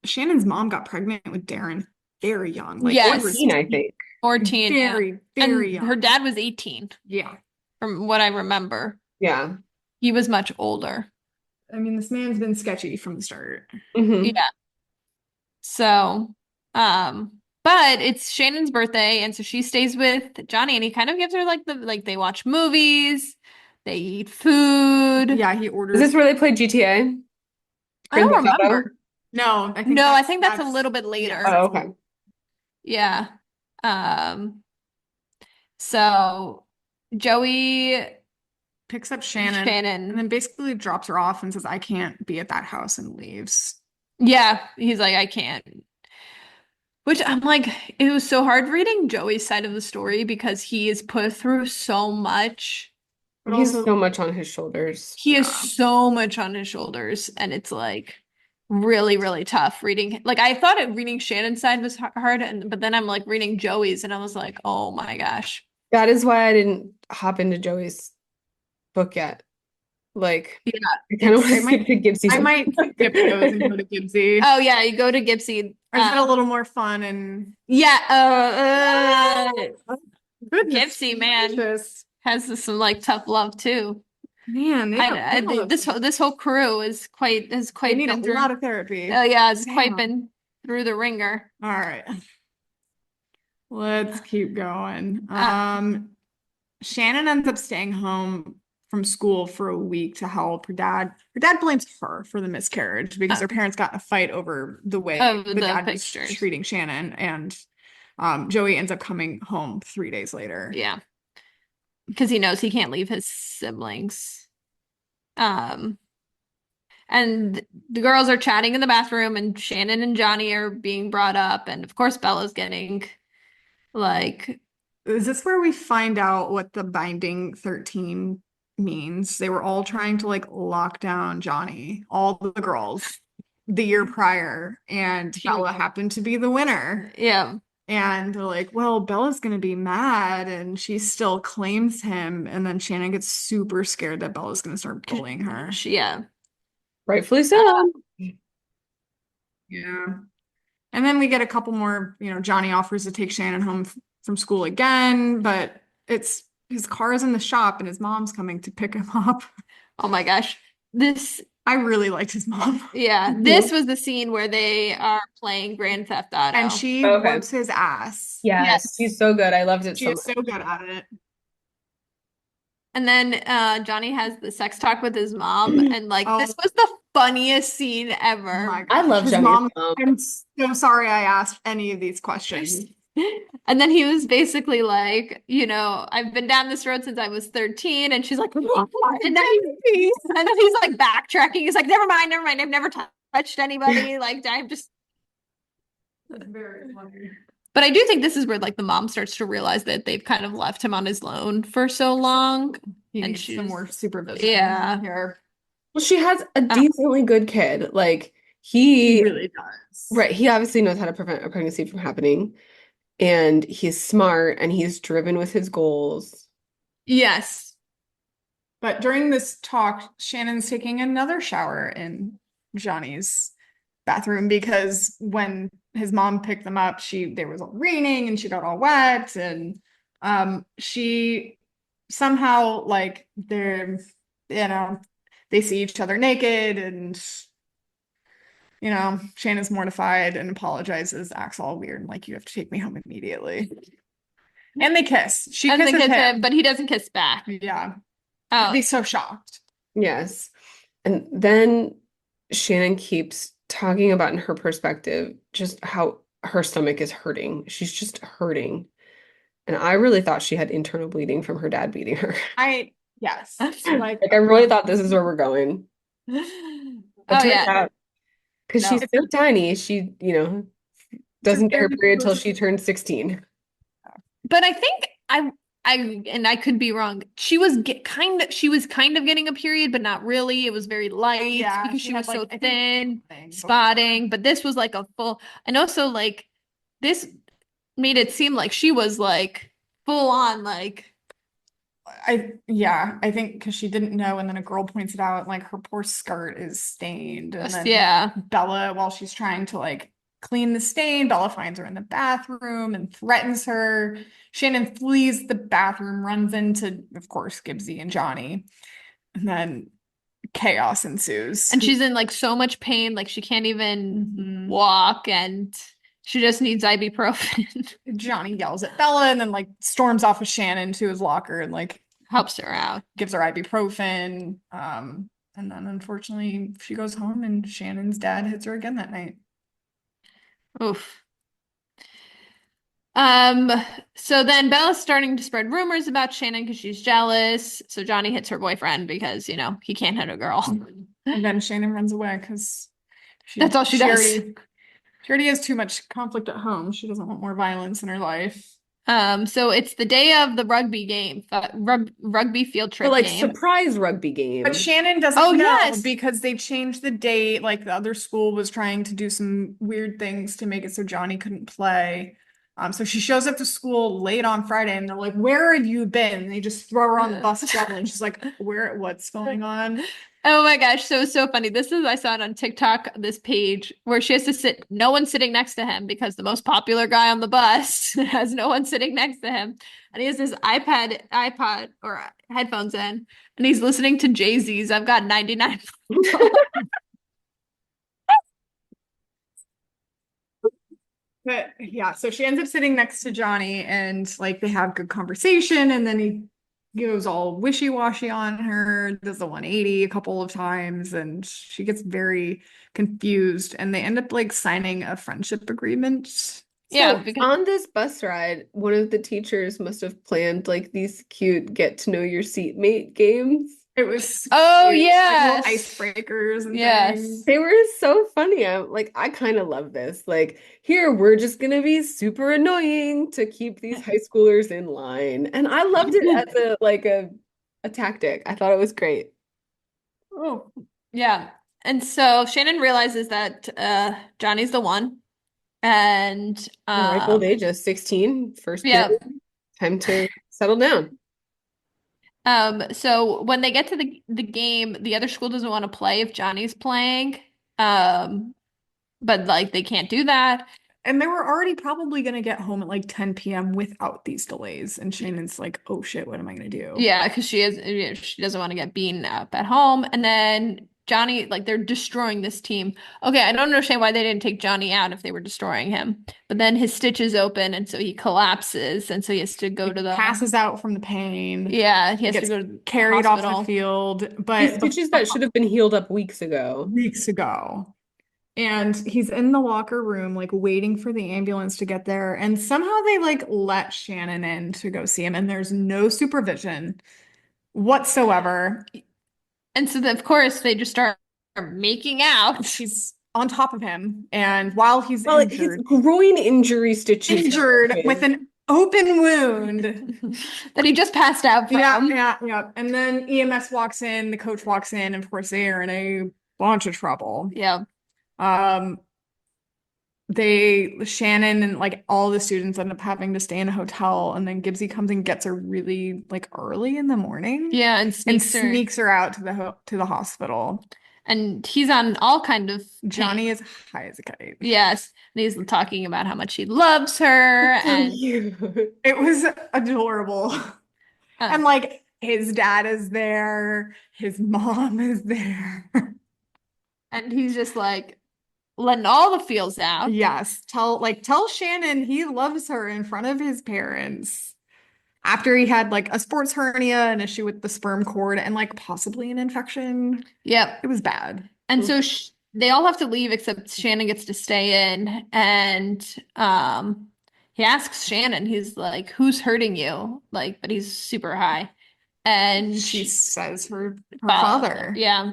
Shannon's mom got pregnant with Darren very young. Like they were Yes. 14, I think. 14. Yeah. very, very And her young. dad was 18, Yeah. from what I remember. Yeah. He was much older. I mean, this man's been sketchy from the start. Hmm. Yeah. So, but it's Shannon's birthday, and so she stays with Johnny, and he kind of gives her like they watch movies, they eat food. Yeah, he Is orders. this where they play GTA? I Grand don't Theft Auto? remember. No, I think No, I that's think that's a little bit yes, later. Oh, that's a okay. little. Yeah. Um, so Joey, Picks up Shannon and Shannon, then basically drops her off and says, "I can't be at that house," and leaves. yeah, he's like, I can't. Which I'm like, it was so hard reading Joey's side of the story because he is put through so much. But He has also, so much on his shoulders. He has yeah. so much on his shoulders, and it's like really, really tough reading. Like I thought reading Shannon's side was hard, and but then I'm like reading Joey's, and I was like, oh my gosh. That is why I didn't hop into Joey's book yet. Like, Yeah, I kind of want I to skip might to Gibbsy. I might skip those and go to Gibbsy. oh yeah, you go to Gipsy. Or is it a little more fun and Yeah, goodness Gipsy, man, gracious. has some like tough love too. Man, This whole crew is they quite need a been through. lot of therapy. Oh yeah, it's quite Damn. been through the ringer. All right. Let's keep going. Uh, Shannon ends up staying home from school for a week to help her dad. Her dad blames her for the miscarriage because uh, her parents got in a fight over the way of the the dad was pictures. treating Shannon, and Joey ends up coming home 3 days later. Yeah. Because he knows he can't leave his siblings. Um, and the girls are chatting in the bathroom, and Shannon and Johnny are being brought up, and of course Bella's getting like, Is this where we find out what the Binding 13 means? They were all trying to like lock down Johnny, all the girls, the year prior, and Bella happened to be the winner. yeah. And they're like, well, Bella's gonna be mad, and she still claims him. And then Shannon gets super scared that Bella's gonna start bullying her. Yeah. Rightfully so. Yeah. And then we get a couple more, Johnny offers to take Shannon home from school again, but it's his car is in the shop and his mom's coming to pick him up. Oh my gosh. This, I really liked his mom. yeah, this was the scene where they are playing Grand Theft And Auto. she Okay. whoops his ass. Yes, Yes. she's so good. I loved it She so is much. so good at it. And then Johnny has the sex talk with his mom, and like Oh this was the funniest scene my ever. I gosh. love His Johnny's mom, mom. I'm so sorry I asked any of these questions. And then he was basically like, I've been down this road since I was 13. And she's like, and then, he's like backtracking. He's like, never mind, never mind. I've never touched anybody. Like, I'm just. Very funny. But I do think this is where like the mom starts to realize that they've kind of left him on his own for so long. He And needs some she's, more supervision yeah. here. Well, she has a I don't- decently good kid. Like He he, really does. right, he obviously knows how to prevent a pregnancy from happening, and he's smart and he's driven with his goals. Yes. But during this talk, Shannon's taking another shower in Johnny's bathroom because when his mom picked them up, there was all raining and she got all wet, and she somehow like they see each other naked, and Shannon's mortified and apologizes, acts all weird, like you have to take me home immediately. And they kiss. She And then kisses kiss him. him, but he doesn't kiss back. Yeah. Oh, He's so shocked. Yes. And then Shannon keeps talking about in her perspective just how her stomach is hurting. She's just hurting. And I really thought she had internal bleeding from her dad beating her. Yes. Like I really thought this is where we're going. But oh turns yeah. out, because No. she's so tiny, she, It's a doesn't get her very period till close. she turns 16. But I think and I could be wrong. She was kind of getting a period, but not really. It was very light Yeah, because she she had, was like, so I think thin, thing before. spotting. But this was like a full, and also like this made it seem like she was like full on like I think because she didn't know, and then a girl points it out, like her poor skirt is stained, and then yeah. Bella, while she's trying to like clean the stain, Bella finds her in the bathroom and threatens her. Shannon flees the bathroom, runs into, of course, Gibbsy and Johnny, and then chaos ensues. And she's in like so much pain, like she can't even Mhm. walk, and she just needs ibuprofen. Johnny yells at Bella and then like storms off with Shannon to his locker and like Helps her out. gives her ibuprofen. And then unfortunately she goes home and Shannon's dad hits her again that night. Oof. Um, so then Bella's starting to spread rumors about Shannon because she's jealous. So Johnny hits her boyfriend because, he can't hit a girl. And then Shannon runs away because That's all she does. She already has too much conflict at home. She doesn't want more violence in her life. So it's the day of the rugby game, rugby field Or trip like game. surprise rugby game. But Shannon doesn't Oh, know yes. because they changed the date. Like the other school was trying to do some weird things to make it so Johnny couldn't play. So she shows up to school late on Friday and they're like, "Where have you been?" And they just throw her on the bus shuttle and she's like, what's going on? Oh my gosh, so funny. I saw it on TikTok, this page where she has to sit, no one's sitting next to him because the most popular guy on the bus has no one sitting next to him. And he has his iPod or headphones in, and he's listening to Jay-Z's I've Got 99. But yeah, so she ends up sitting next to Johnny and like they have good conversation, and then he goes all wishy-washy on her, does the 180 a couple of times, and she gets very confused, and they end up like signing a friendship agreement. Yeah, So because on this bus ride, one of the teachers must have planned like these cute get to know your seatmate games. It was Oh, cute, yes. like little icebreakers and Yes. things. They were so funny. I kind of love this. Like, here, we're just gonna be super annoying to keep these high schoolers in line. And I loved it as a tactic. I thought it was great. Oh, yeah. And so Shannon realizes that Johnny's the one. And Yeah, ripe old age of 16, first period, yeah. time to settle down. So when they get to the game, the other school doesn't want to play if Johnny's playing. Um, but like they can't do that. And they were already probably gonna get home at like 10 p.m. without these delays. And Shannon's like, oh shit, what am I gonna do? Yeah, because she doesn't want to get beaten up at home. And then Johnny, like they're destroying this team. Okay, I don't understand why they didn't take Johnny out if they were destroying him. But then his stitch is open, and so he collapses, and so he has to go He to the passes out from the pain. yeah, he He has to gets go to the carried off the hospital. field, These but stitches that should have been healed up weeks ago. weeks ago. And he's in the locker room, like waiting for the ambulance to get there. And somehow they like let Shannon in to go see him, and there's no supervision whatsoever. And so of course they just start making out. She's on top of him, and while he's Well, his groin injury stitches injured with open. an open wound. That he just passed out from. Yeah. And then EMS walks in, the coach walks in, and of course they are in a bunch of trouble. Yeah. Um, Shannon and like all the students end up having to stay in a hotel, and then Gibbsy comes and gets her really like early in the morning Yeah, and and sneaks her. sneaks her out to the hospital. And he's on all kind of Johnny pain. is high as a kite. Yes. And he's talking about how much he loves her So and cute. It was adorable. uh, And like his dad is there, his mom is there. and he's just like letting all the feels out. Yes, tell Shannon he loves her in front of his parents. After he had like a sports hernia, an issue with the sperm cord, and like possibly an infection. Yep. It was bad. And so they all have to leave except Shannon gets to stay in. And he asks Shannon, he's like, "Who's hurting you?" Like, but he's super high. And She says her father. father. Yeah.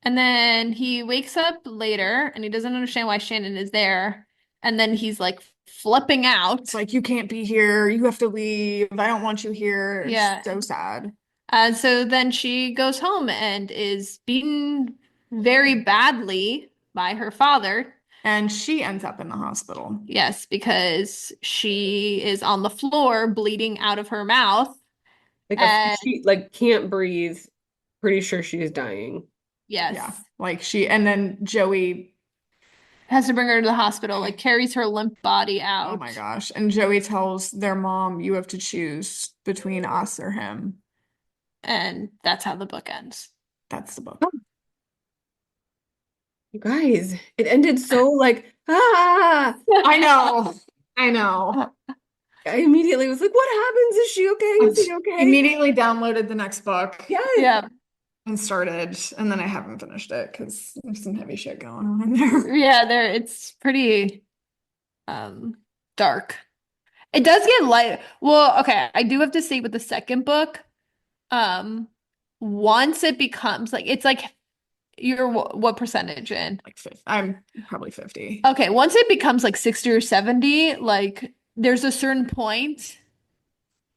And then he wakes up later and he doesn't understand why Shannon is there. And then he's like flipping out. It's like, you can't be here. You have to leave. I don't want you here. Yeah. It's so sad. So then she goes home and is beaten very badly by her father. And she ends up in the hospital. Yes, because she is on the floor bleeding out of her mouth. Like And she like can't breathe. Pretty sure she's dying. yes, Yeah. And then Joey, has to bring her to the hospital, like carries her limp body out. oh my gosh. And Joey tells their mom, you have to choose between us or him. And that's how the book ends. That's the book. You guys, it ended so like, ah! I know. I know. I immediately was like, what happens? Is she okay? Is he okay? Immediately downloaded the next book. Yes. Yeah. And started, and then I haven't finished it because there's some heavy shit going on in there. Yeah, it's pretty dark. It does get light. Well, okay, I do have to say with the second book, once it becomes like it's like you're what percentage in? Like 50. I'm probably 50. Okay, once it becomes like 60 or 70, like there's a certain point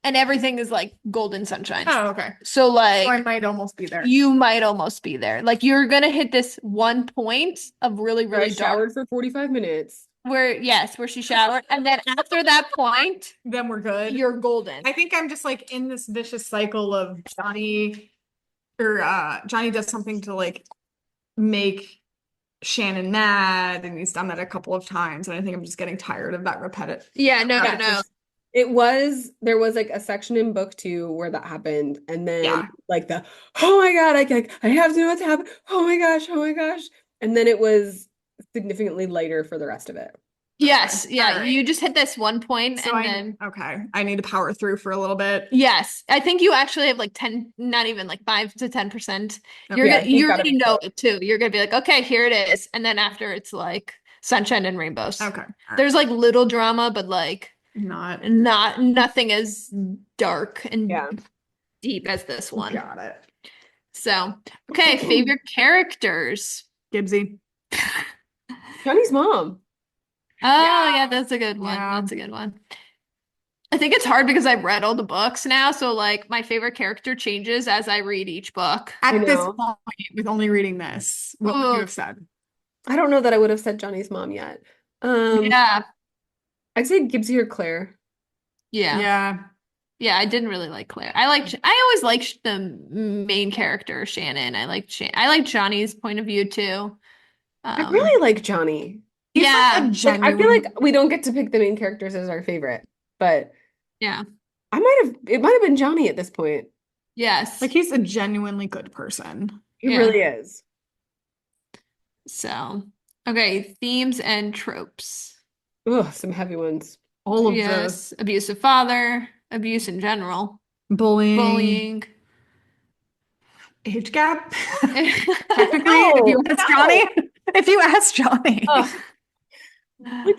and everything is like golden sunshine. Oh, okay. So like So I might almost be there. you might almost be there. Like you're gonna hit this one point of really, Where I really dark showered for 45 minutes. where she showered. And then after that point, Then we're good. you're golden. I think I'm just like in this vicious cycle of Johnny does something to like make Shannon mad, and he's done that a couple of times, and I think I'm just getting tired of that repetitive. Yeah, no. There was like a section in book 2 where that happened, and then Yeah. like oh my God, I have to know what's happened. Oh my gosh. And then it was significantly lighter for the rest of it. Yes, yeah. All right. You just hit this one point So and then I need to power through for a little bit. yes. I think you actually have like 10, not even like 5 to 10%. Okay. Yeah, You're gotta gonna be know close. it too. You're gonna be like, okay, here it is. And then after it's like sunshine and rainbows. Okay. All right. There's like little drama, but like Not nothing as dark and Yeah. deep as this one. got it. So, okay, favorite characters. Gibbsy. Johnny's mom. Oh, yeah, that's a good one. Yeah. That's a good one. I think it's hard because I've read all the books now, so like my favorite character changes as I read each book. I At this know. point, with only reading this, what would you have said? I don't know that I would have said Johnny's mom yet. Um, Yeah. I'd say Gibbsy or Claire. Yeah. Yeah. Yeah, I didn't really like Claire. I always liked the main character, Shannon. I liked Johnny's point of view too. I Um, really like Johnny. He's like yeah, a Like, I feel genuine, like we don't get to pick the main characters as our favorite, but yeah, it might have been Johnny at this point. yes. like he's a genuinely good person. He Yeah. really is. So, okay, themes and tropes. Ugh, some heavy ones. All of the Yes, abusive father, abuse in general, bullying, bullying. age gap. Technically, if you No, ask no. Johnny, if you ask Johnny, Ugh. Like,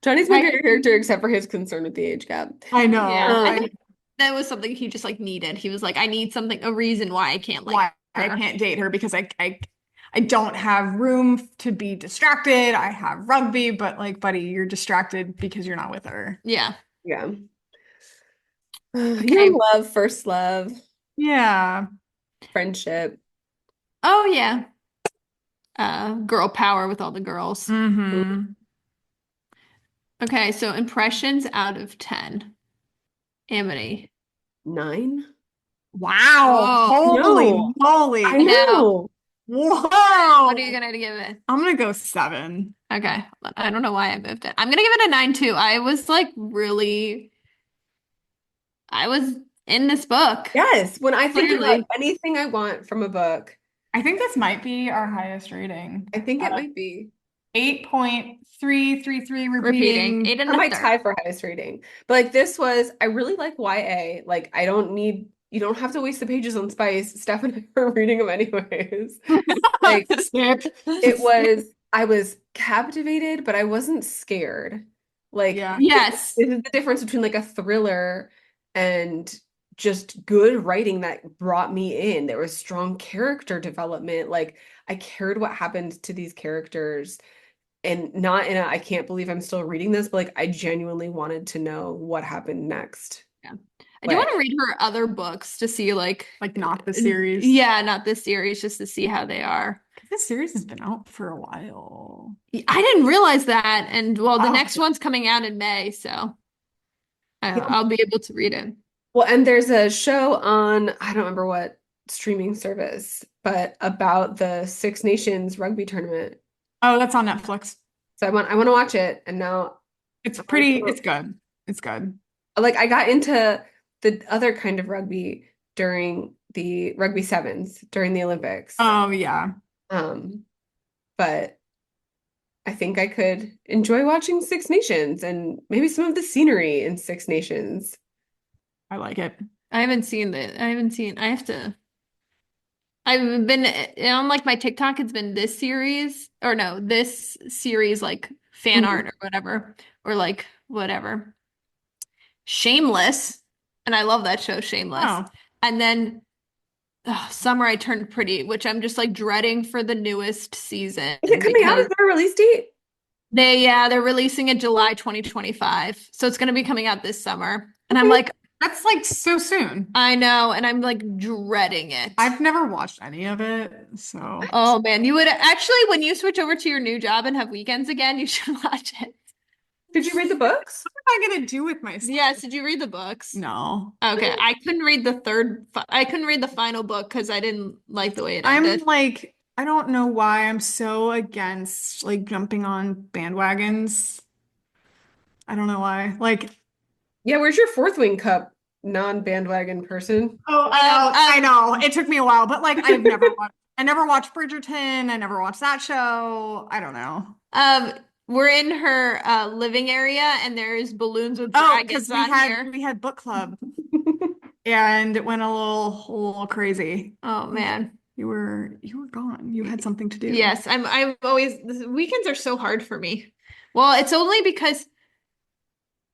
Johnny's my I favorite character except for his concern with the age gap. I Yeah, know. I Um, think that was something he just like needed. He was like, I need something, a reason why I can't like Why I her. can't date her because I don't have room to be distracted. I have rugby, but like, buddy, you're distracted because you're not with her. Yeah. yeah. Okay. Young love, first love, Yeah. friendship. Oh yeah. Girl power with all the girls. Mm-hmm. Okay, so impressions out of 10. Amity. 9? Wow. Oh, Holy No, I moly. I know. know. What are you Whoa. gonna give it? I'm gonna go 7. Okay. I don't know why I moved it. I'm gonna give it a 9 too. I was like really, I was in this book. Yes, when I think about Clearly. anything I want from a book, I think this might be our highest rating. I think it might be. 8.333 Repeating. repeating. Eight and I a might third. tie for highest rating. But like this was, I really like YA. Like I don't need, you don't have to waste the pages on Spice. Steph and I are reading them anyways. Like Skip. it was, I was captivated, but I wasn't scared. Like Yeah. Yes. this is the difference between like a thriller and just good writing that brought me in. There was strong character development. Like I cared what happened to these characters and not in a I can't believe I'm still reading this, but like I genuinely wanted to know what happened next. Yeah. I do Way. want to read her other books to see Like not the series. yeah, not this series, just to see how they are. This series has been out for a while. I didn't realize that. And well, the Wow. next one's coming out in May, so Yeah. I'll be able to read it. Well, and there's a show on, I don't remember what streaming service, but about the Six Nations rugby tournament. Oh, that's on Netflix. So I want to watch it. And now It's I'm pretty, also- it's good. It's good. like I got into the other kind of rugby during the rugby sevens during the Olympics. Oh, yeah. Um, but I think I could enjoy watching Six Nations and maybe some of the scenery in Six Nations. I like it. I haven't seen the I haven't seen I have to I've been on like my TikTok, it's been this series or no, this series like fan Mhm. art or whatever, or like whatever. Shameless. And I love that show, Shameless. Oh, And then Summer I Turned Pretty, which I'm just like dreading for the newest season Is it coming out? because Is there a release date? they're releasing it July 2025. So it's gonna be coming out this summer. And I'm Okay. like, that's like so soon. I know, and I'm like dreading it. I've never watched any of it, so Oh man, you would actually, when you switch over to your new job and have weekends again, you should watch it. Did you read the books? what am I gonna do with myself? Yes, did you read the books? No. Okay, I couldn't read I couldn't read the final book because I didn't like the way it I'm ended. like, I don't know why I'm so against like jumping on bandwagons. I don't know why. Like, Yeah, where's your Fourth Wing Cup non-bandwagon person? oh, I know. It took me a while, but like I never watched Bridgerton. I never watched that show. I don't know. We're in her living area and there's balloons with Oh, dragons because on here. we had book club and it went a little crazy. Oh man. You were gone. You had something to do. Yes, I'm always the weekends are so hard for me. Well, it's only because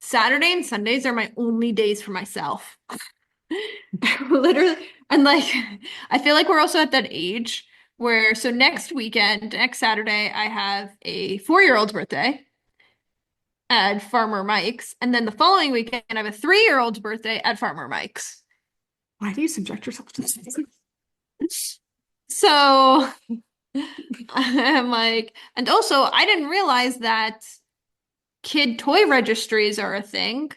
Saturday and Sundays are my only days for myself. Literally. And like, I feel like we're also at that age where, so next weekend, next Saturday, I have a 4-year-old's birthday at Farmer Mike's. And then the following weekend, I have a 3-year-old's birthday at Farmer Mike's. Why do you subject yourself to this? So I'm like, and also, I didn't realize that kid toy registries are a thing.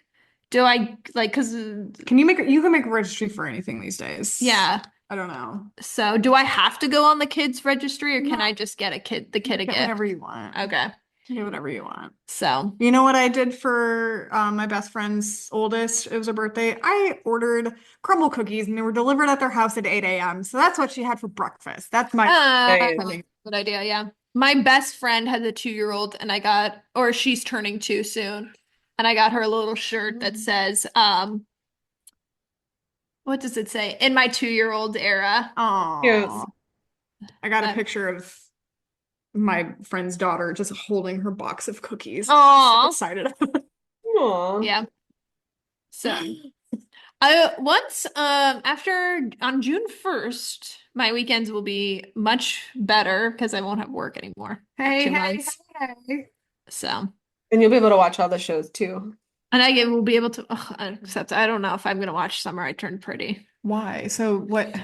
Do I like, because, You can make a registry for anything these days. yeah. I don't know. So do I have to go on the kids registry or can No. I just get the kid a Get gift? whatever you want. Okay. Get whatever you want. So, You know what I did for my best friend's oldest? It was her birthday. I ordered crumble cookies and they were delivered at their house at 8 a.m. So that's what she had for breakfast. That's my Nice. good idea. Yeah. My best friend has a 2-year-old and or she's turning 2 soon. And I got her a little shirt that says, what does it say? In my 2-year-old era. Yes. Oh, I got a picture of my friend's daughter just holding her box of cookies. So Aw. excited. Aw. Yeah. So I once after on June 1st, my weekends will be much better because I won't have work anymore for Hey, 2 hey, months. hey. So And you'll be able to watch all the shows too. and will be able to except I don't know if I'm gonna watch Summer I Turned Pretty. Why? So what?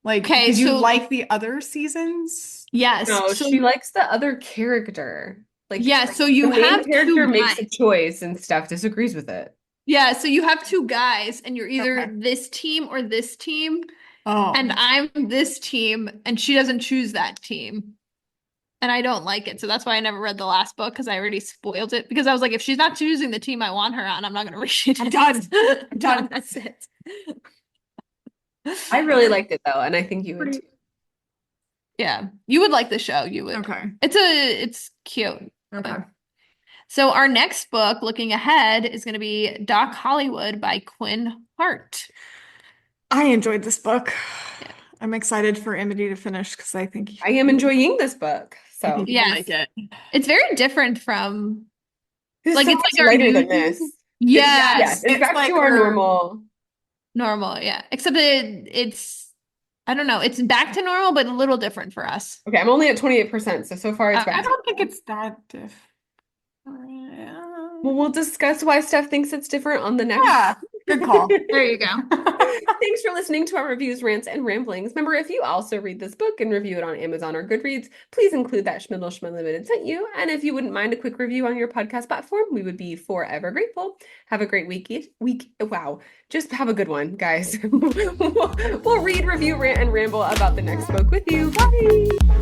Like, Okay, did you so like the other seasons? yes, No, so she likes the other character. Like yeah, so the you main have character 2 makes a guys. choice and Steph disagrees with it. Yeah, so you have 2 guys and you're either Okay. this team or this team. Oh, And I'm this team, and she doesn't choose that team. And I don't like it. So that's why I never read the last book because I already spoiled it. Because I was like, if she's not choosing the team I want her on, I'm not going to read it. I'm done. I'm done. That's it. I really liked it though, and I think you would too. Yeah. You would like the show. You would. Okay. It's cute. Okay. So our next book, looking ahead, is going to be Doc Hollywood by Quinn Hart. I enjoyed this book. Yeah. I'm excited for Amity to finish because I think I am enjoying this book. I So think you Yes. like it. It's very different from this like is so it's much like our lighter new than this. Yes. It's It's back like to our her- normal. Normal, yeah. Except it's I don't know, it's back to normal, but a little different for us. Okay, I'm only at 28%, so far it's Okay. back I to don't think normal. it's that different. Well, we'll discuss why Steph thinks it's different on the next. Yeah, good call. There you go. Thanks for listening to our reviews, rants, and ramblings. Remember, if you also read this book and review it on Amazon or Goodreads, please include that Shmindle Shmumlimited sent you. And if you wouldn't mind a quick review on your podcast platform, we would be forever grateful. Have a great week. Wow. Just have a good one, guys. We'll read, review, rant, and ramble about the next book with you. Bye.